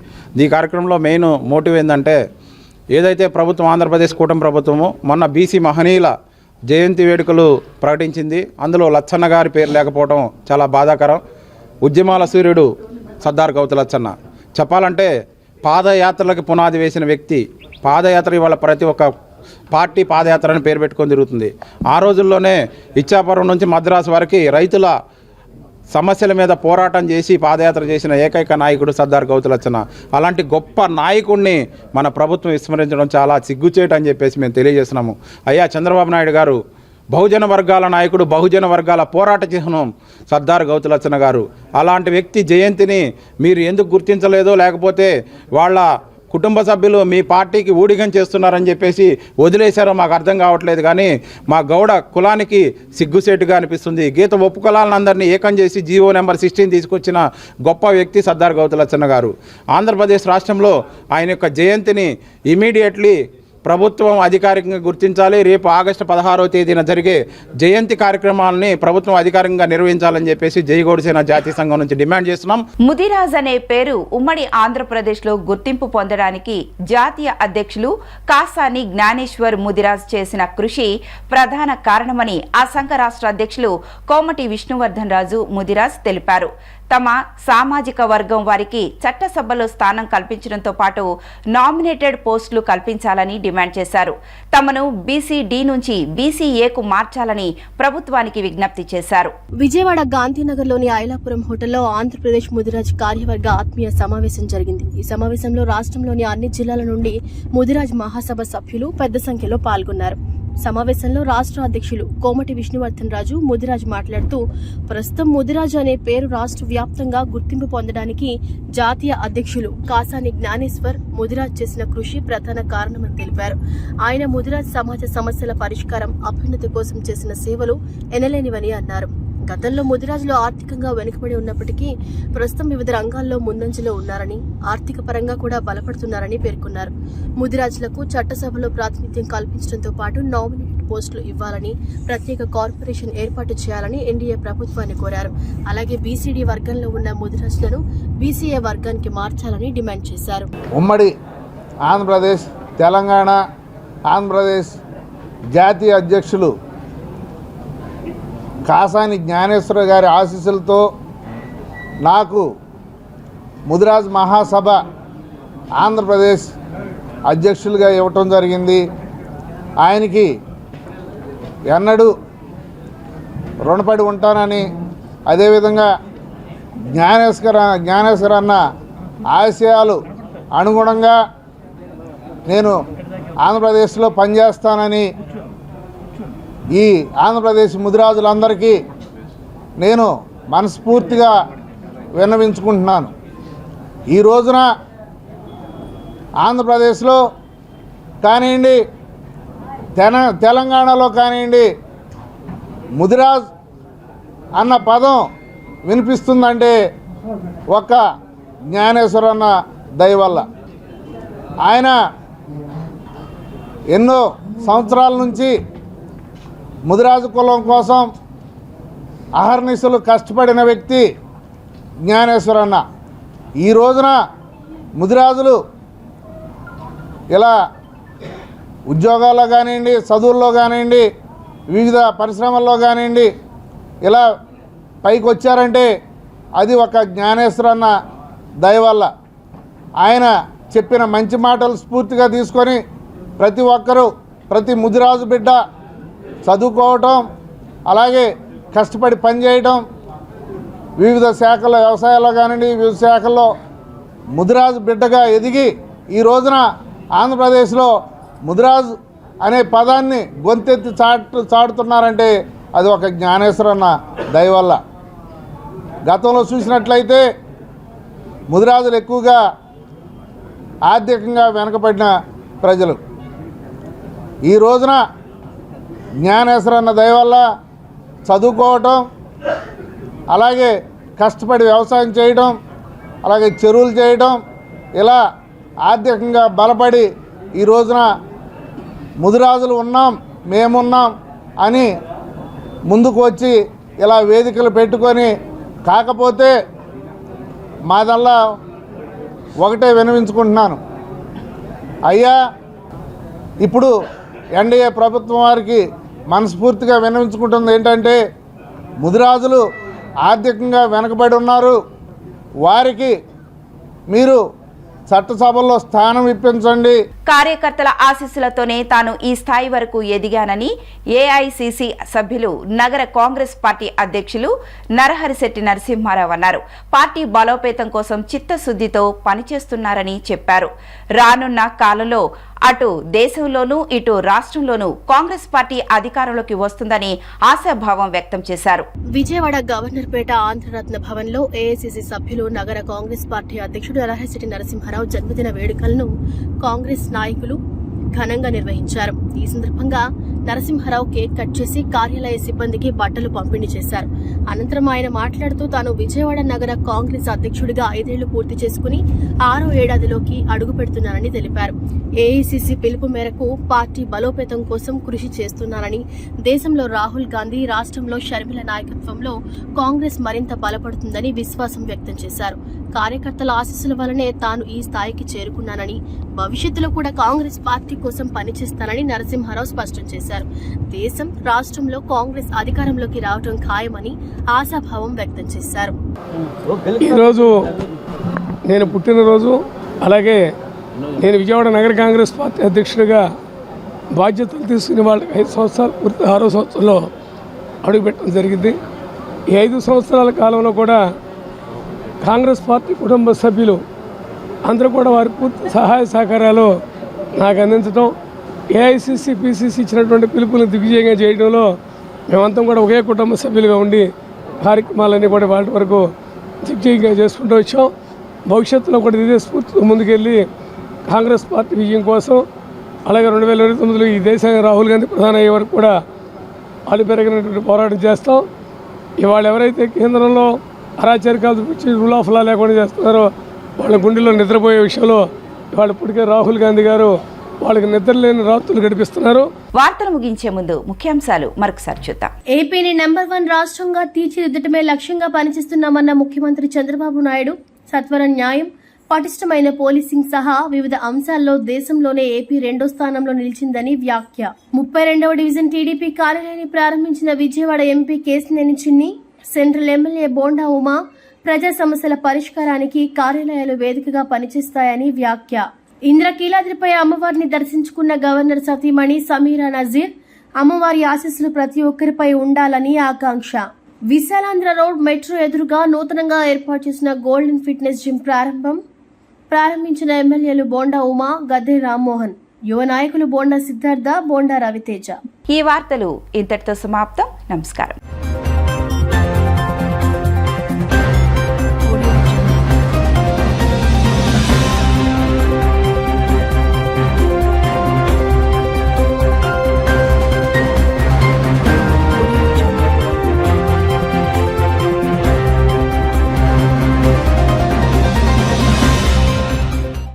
Speaker 19: ఈ కార్యక్రమంలో మెయిన్ మోటివ్ ఏంటంటే ఏదైతే ప్రభుత్వం ఆంధ్రప్రదేశ్ కూటమి ప్రభుత్వము మొన్న బీసీ మహనీయుల జయంతి వేడుకలు ప్రకటించింది, అందులో లచ్చన్న గారి పేరు లేకపోవడం చాలా బాధాకరం. ఉద్యమాల సూర్యుడు సర్దార్ గౌతు లచ్చన్న చెప్పాలంటే పాదయాత్రలకు పునాది వేసిన వ్యక్తి. పాదయాత్ర ఇవాళ ప్రతి ఒక్క పార్టీ పాదయాత్రని పేరు పెట్టుకొని తిరుగుతుంది. ఆ రోజుల్లోనే ఇచ్చాపురం నుంచి మద్రాసు వరకు రైతుల సమస్యల మీద పోరాటం చేసి పాదయాత్ర చేసిన ఏకైక నాయకుడు సర్దార్ గౌతు లచ్చన్న. అలాంటి గొప్ప నాయకుడిని మన ప్రభుత్వం విస్మరించడం చాలా సిగ్గుచేటు అని చెప్పేసి మేము తెలియజేస్తున్నాము. అయ్యా చంద్రబాబు నాయుడు గారు బహుజన వర్గాల నాయకుడు, బహుజన వర్గాల పోరాట చిహ్నం సర్దార్ గౌతు లచ్చన్న గారు. అలాంటి వ్యక్తి జయంతిని మీరు ఎందుకు గుర్తించలేదో, లేకపోతే వాళ్ళ కుటుంబ సభ్యులు మీ పార్టీకి ఊడిగం చేస్తున్నారని చెప్పేసి వదిలేశారో మాకు అర్థం కావట్లేదు. కానీ మా గౌడ కులానికి సిగ్గుసేటుగా అనిపిస్తుంది. గీత ఒప్పు కులాలందరినీ ఏకం చేసి జీవో నెంబర్ 16 తీసుకొచ్చిన గొప్ప వ్యక్తి సర్దార్ గౌతు లచ్చన్న గారు. ఆంధ్రప్రదేశ్ రాష్ట్రంలో ఆయన యొక్క జయంతిని ఇమీడియట్లీ ప్రభుత్వం అధికారికంగా గుర్తించాలి. రేపు ఆగస్టు 16వ తేదీన జరిగే జయంతి కార్యక్రమాలని ప్రభుత్వం అధికారికంగా నిర్వహించాలని చెప్పేసి జై గౌడసేన జాతీయ సంఘం నుంచి డిమాండ్ చేస్తున్నాం.
Speaker 1: ముదిరాజ్ అనే పేరు ఉమ్మడి ఆంధ్రప్రదేశ్ లో గుర్తింపు పొందడానికి జాతీయ అధ్యక్షులు కాసాని జ్ఞానేశ్వర్ ముదిరాజ్ చేసిన కృషి ప్రధాన కారణమని ఆ సంఘ రాష్ట్ర అధ్యక్షులు కోమటి విష్ణువర్ధన్ రాజు ముదిరాజ్ తెలిపారు. తమ సామాజిక వర్గం వారికి చట్టసభలో స్థానం కల్పించడంతో పాటు నామినేటెడ్ పోస్టులు కల్పించాలని డిమాండ్ చేశారు. తమను బీసీ-డి నుంచి బీసీ-ఏకు మార్చాలని ప్రభుత్వానికి విజ్ఞప్తి చేశారు.
Speaker 2: విజయవాడ గాంధీనగర్లోని ఐలాపురం హోటల్లో ఆంధ్రప్రదేశ్ ముదిరాజ్ కార్యవర్గ ఆత్మీయ సమావేశం జరిగింది. ఈ సమావేశంలో రాష్ట్రంలోని అన్ని జిల్లాల నుండి ముదిరాజ్ మహాసభ సభ్యులు పెద్ద సంఖ్యలో పాల్గొన్నారు. సమావేశంలో రాష్ట్ర అధ్యక్షులు కోమటి విష్ణువర్ధన్ రాజు ముదిరాజ్ మాట్లాడుతూ ప్రస్తుతం ముదిరాజ్ అనే పేరు రాష్ట్ర వ్యాప్తంగా గుర్తింపు పొందడానికి జాతీయ అధ్యక్షులు కాసాని జ్ఞానేశ్వర్ ముదిరాజ్ చేసిన కృషి ప్రధాన కారణమని తెలిపారు. ఆయన ముదిరాజ్ సమాజ సమస్యల పరిష్కారం, అభ్యున్నతి కోసం చేసిన సేవలు ఎనలేనివని అన్నారు. గతంలో ముదిరాజులు ఆర్థికంగా వెనుకబడి ఉన్నప్పటికీ ప్రస్తుతం వివిధ రంగాల్లో ముందంజలో ఉన్నారని, ఆర్థిక పరంగా కూడా బలపడుతున్నారని పేర్కొన్నారు. ముదిరాజులకు చట్టసభలో ప్రాతినిధ్యం కల్పించడంతో పాటు నామినేటెడ్ పోస్టులు ఇవ్వాలని, ప్రత్యేక కార్పొరేషన్ ఏర్పాటు చేయాలని ఎన్డీఏ ప్రభుత్వాన్ని కోరారు. అలాగే బీసీడీ వర్గంలో ఉన్న ముదిరాజులను బీసీఏ వర్గానికి మార్చాలని డిమాండ్ చేశారు.
Speaker 20: ఉమ్మడి ఆంధ్రప్రదేశ్, తెలంగాణ, ఆంధ్రప్రదేశ్ జాతీయ అధ్యక్షులు కాసాని జ్ఞానేశ్వర గారి ఆశీస్సులతో నాకు ముదిరాజ్ మహాసభ ఆంధ్రప్రదేశ్ అధ్యక్షులుగా ఇవ్వటం జరిగింది. ఆయనకి ఎన్నడూ రుణపడి ఉంటానని, అదేవిధంగా జ్ఞానేశ్వర అన్న ఆశయాలు అనుగుణంగా నేను ఆంధ్రప్రదేశ్లో పనిచేస్తానని ఈ ఆంధ్రప్రదేశ్ ముదిరాజులందరికీ నేను మనస్ఫూర్తిగా విన్నవించుకుంటున్నాను. ఈ రోజున ఆంధ్రప్రదేశ్లో కానివ్వండి, తెలంగాణలో కానివ్వండి, ముదిరాజ్ అన్న పదం వినిపిస్తుందంటే ఒక్క జ్ఞానేశ్వర అన్న దయ వల్ల. ఆయన ఎన్నో సంవత్సరాల నుంచి ముదిరాజు కులం కోసం అహర్నిశలు కష్టపడిన వ్యక్తి జ్ఞానేశ్వర అన్న. ఈ రోజున ముదిరాజులు ఇలా ఉద్యోగాల్లో కానివ్వండి, చదువుల్లో కానివ్వండి, వివిధ పరిశ్రమల్లో కానివ్వండి ఇలా పైకి వచ్చారంటే అది ఒక జ్ఞానేశ్వర అన్న దయ వల్ల. ఆయన చెప్పిన మంచి మాటలు స్ఫూర్తిగా తీసుకొని ప్రతి ఒక్కరూ, ప్రతి ముదిరాజు బిడ్డ చదువుకోవటం, అలాగే కష్టపడి పనిచేయటం, వివిధ శాఖల్లో, వ్యవసాయాల్లో కానివ్వండి, వివిధ శాఖల్లో ముదిరాజు బిడ్డగా ఎదిగి ఈ రోజున ఆంధ్రప్రదేశ్లో ముదిరాజు అనే పదాన్ని గొంతెత్తి చాటుతున్నారంటే అది ఒక జ్ఞానేశ్వర అన్న దయ వల్ల. గతంలో చూసినట్లయితే ముదిరాజులు ఎక్కువగా ఆర్థికంగా వెనకబడిన ప్రజలు. ఈ రోజున జ్ఞానేశ్వర అన్న దయ వల్ల చదువుకోవటం, అలాగే కష్టపడి వ్యవసాయం చేయడం, అలాగే చెరువులు చేయడం, ఇలా ఆర్థికంగా బలపడి ఈ రోజున ముదిరాజులు ఉన్నాం, మేమున్నాం అని ముందుకు వచ్చి ఇలా వేదికలు పెట్టుకొని, కాకపోతే మాదల్లా ఒకటే విన్నవించుకుంటున్నాను. అయ్యా, ఇప్పుడు ఎన్డీఏ ప్రభుత్వం వారికి మనస్ఫూర్తిగా విన్నవించుకుంటుంది ఏంటంటే, ముదిరాజులు ఆర్థికంగా వెనకబడి ఉన్నారు, వారికి మీరు చట్టసభల్లో స్థానం ఇప్పించండి.
Speaker 1: కార్యకర్తల ఆశీస్సులతోనే తాను ఈ స్థాయి వరకు ఎదిగానని ఏఐసిసి సభ్యులు నగర కాంగ్రెస్ పార్టీ అధ్యక్షులు నరహరిశెట్టి నరసింహారావు అన్నారు. పార్టీ బలోపేతం కోసం చిత్తశుద్ధితో పనిచేస్తున్నారని చెప్పారు. రానున్న కాలంలో అటు దేశంలోనూ ఇటు రాష్ట్రంలోనూ కాంగ్రెస్ పార్టీ అధికారంలోకి వస్తుందని ఆశాభావం వ్యక్తం చేశారు.
Speaker 2: విజయవాడ గవర్నర్పేట ఆంధ్రరత్న భవన్లో ఏఐసిసి సభ్యులు నగర కాంగ్రెస్ పార్టీ అధ్యక్షుడు నరహరిశెట్టి నరసింహారావు జన్మదిన వేడుకలను కాంగ్రెస్ నాయకులు ఘనంగా నిర్వహించారు. ఈ సందర్భంగా నరసింహారావు కేక్ కట్ చేసి కార్యాలయ సిబ్బందికి బట్టలు పంపిణీ చేశారు. అనంతరం ఆయన మాట్లాడుతూ తాను విజయవాడ నగర కాంగ్రెస్ అధ్యక్షుడిగా 5 ఏళ్లు పూర్తి చేసుకుని 6వ ఏడాదిలోకి అడుగు పెడుతున్నానని తెలిపారు. ఏఐసిసి పిలుపు మేరకు పార్టీ బలోపేతం కోసం కృషి చేస్తున్నానని, దేశంలో రాహుల్ గాంధీ, రాష్ట్రంలో షర్మిల నాయకత్వంలో కాంగ్రెస్ మరింత బలపడుతుందని విశ్వాసం వ్యక్తం చేశారు. కార్యకర్తల ఆశీస్సుల వల్లనే తాను ఈ స్థాయికి చేరుకున్నానని, భవిష్యత్తులో కూడా కాంగ్రెస్ పార్టీ కోసం పనిచేస్తానని నరసింహారావు స్పష్టం చేశారు. దేశం, రాష్ట్రంలో కాంగ్రెస్ అధికారంలోకి రావడం ఖాయమని ఆశాభావం వ్యక్తం చేశారు.
Speaker 21: ఈరోజు నేను పుట్టినరోజు, అలాగే నేను విజయవాడ నగర కాంగ్రెస్ పార్టీ అధ్యక్షుడిగా బాధ్యతలు తీసుకుని వాళ్ళకి 5 సంవత్సరాలు పూర్తి 6వ సంవత్సరంలో అడుగుపెట్టడం జరిగింది. ఈ 5 సంవత్సరాల కాలంలో కూడా కాంగ్రెస్ పార్టీ కుటుంబ సభ్యులు అందరూ కూడా వారి పూర్తి సహాయ సహకారాలు నాకు అందించడం, ఏఐసిసి పిసిసి ఇచ్చినటువంటి పిలుపులను దిగ్విజయంగా చేయడంలో మేమంతా కూడా ఒకే కుటుంబ సభ్యులుగా ఉండి కార్యక్రమాలన్నీ కూడా వాటి వరకు దిగ్విజయంగా చేసుకుంటూ వచ్చాం. భవిష్యత్తులో కూడా ఇదే స్ఫూర్తితో ముందుకెళ్ళి కాంగ్రెస్ పార్టీ విజయం కోసం, అలాగే 2029లో ఈ దేశానికి రాహుల్ గాంధీ ప్రధాని అయ్యే వరకు కూడా వాళ్ళు పెరిగినటువంటి పోరాటం చేస్తాం. ఇవాళ ఎవరైతే కేంద్రంలో అరాచరికాలు చూపించి రూల్ ఆఫ్ లా లేకుండా చేస్తున్నారో వాళ్ళ గుండెల్లో నిద్రపోయే విషయంలో ఇవాళ ఇప్పటికే రాహుల్ గాంధీ గారు వాళ్ళకి నిద్రలేని రాత్రులు గడిపిస్తున్నారు.
Speaker 1: వార్తలు ముగించే ముందు ముఖ్యాంశాలు మరొకసారి చూద్దాం.
Speaker 2: ఏపీని నెంబర్ 1 రాష్ట్రంగా తీర్చిదిద్దటమే లక్ష్యంగా పనిచేస్తున్నామన్న ముఖ్యమంత్రి చంద్రబాబు నాయుడు. సత్వర న్యాయం, పటిష్టమైన పోలీసింగ్ సహా వివిధ అంశాల్లో దేశంలోనే ఏపీ 2వ స్థానంలో నిలిచిందని వ్యాఖ్య. 32వ డివిజన్ టీడీపీ కార్యాలయాన్ని ప్రారంభించిన విజయవాడ ఎంపీ కేశినేని చిన్ని. సెంట్రల్ ఎమ్మెల్యే బోండా ఉమా ప్రజా సమస్యల పరిష్కారానికి కార్యాలయాలు వేదికగా పనిచేస్తాయని వ్యాఖ్య. ఇంద్రకీలాద్రిపై అమ్మవారిని దర్శించుకున్న గవర్నర్ సతీమణి సమీరా నజీర్. అమ్మవారి ఆశీస్సులు ప్రతి ఒక్కరిపై ఉండాలని ఆకాంక్ష. విశాలాంధ్ర రోడ్ మెట్రో ఎదురుగా నూతనంగా ఏర్పాటు చేసిన గోల్డెన్ ఫిట్నెస్ జిమ్ ప్రారంభించిన ఎమ్మెల్యేలు బోండా ఉమా, గద్దె రామ్మోహన్. యువ నాయకులు బోండా సిద్ధార్థ, బోండా రవితేజ.
Speaker 1: ఈ వార్తలు ఇంతటితో సమాప్తం. నమస్కారం.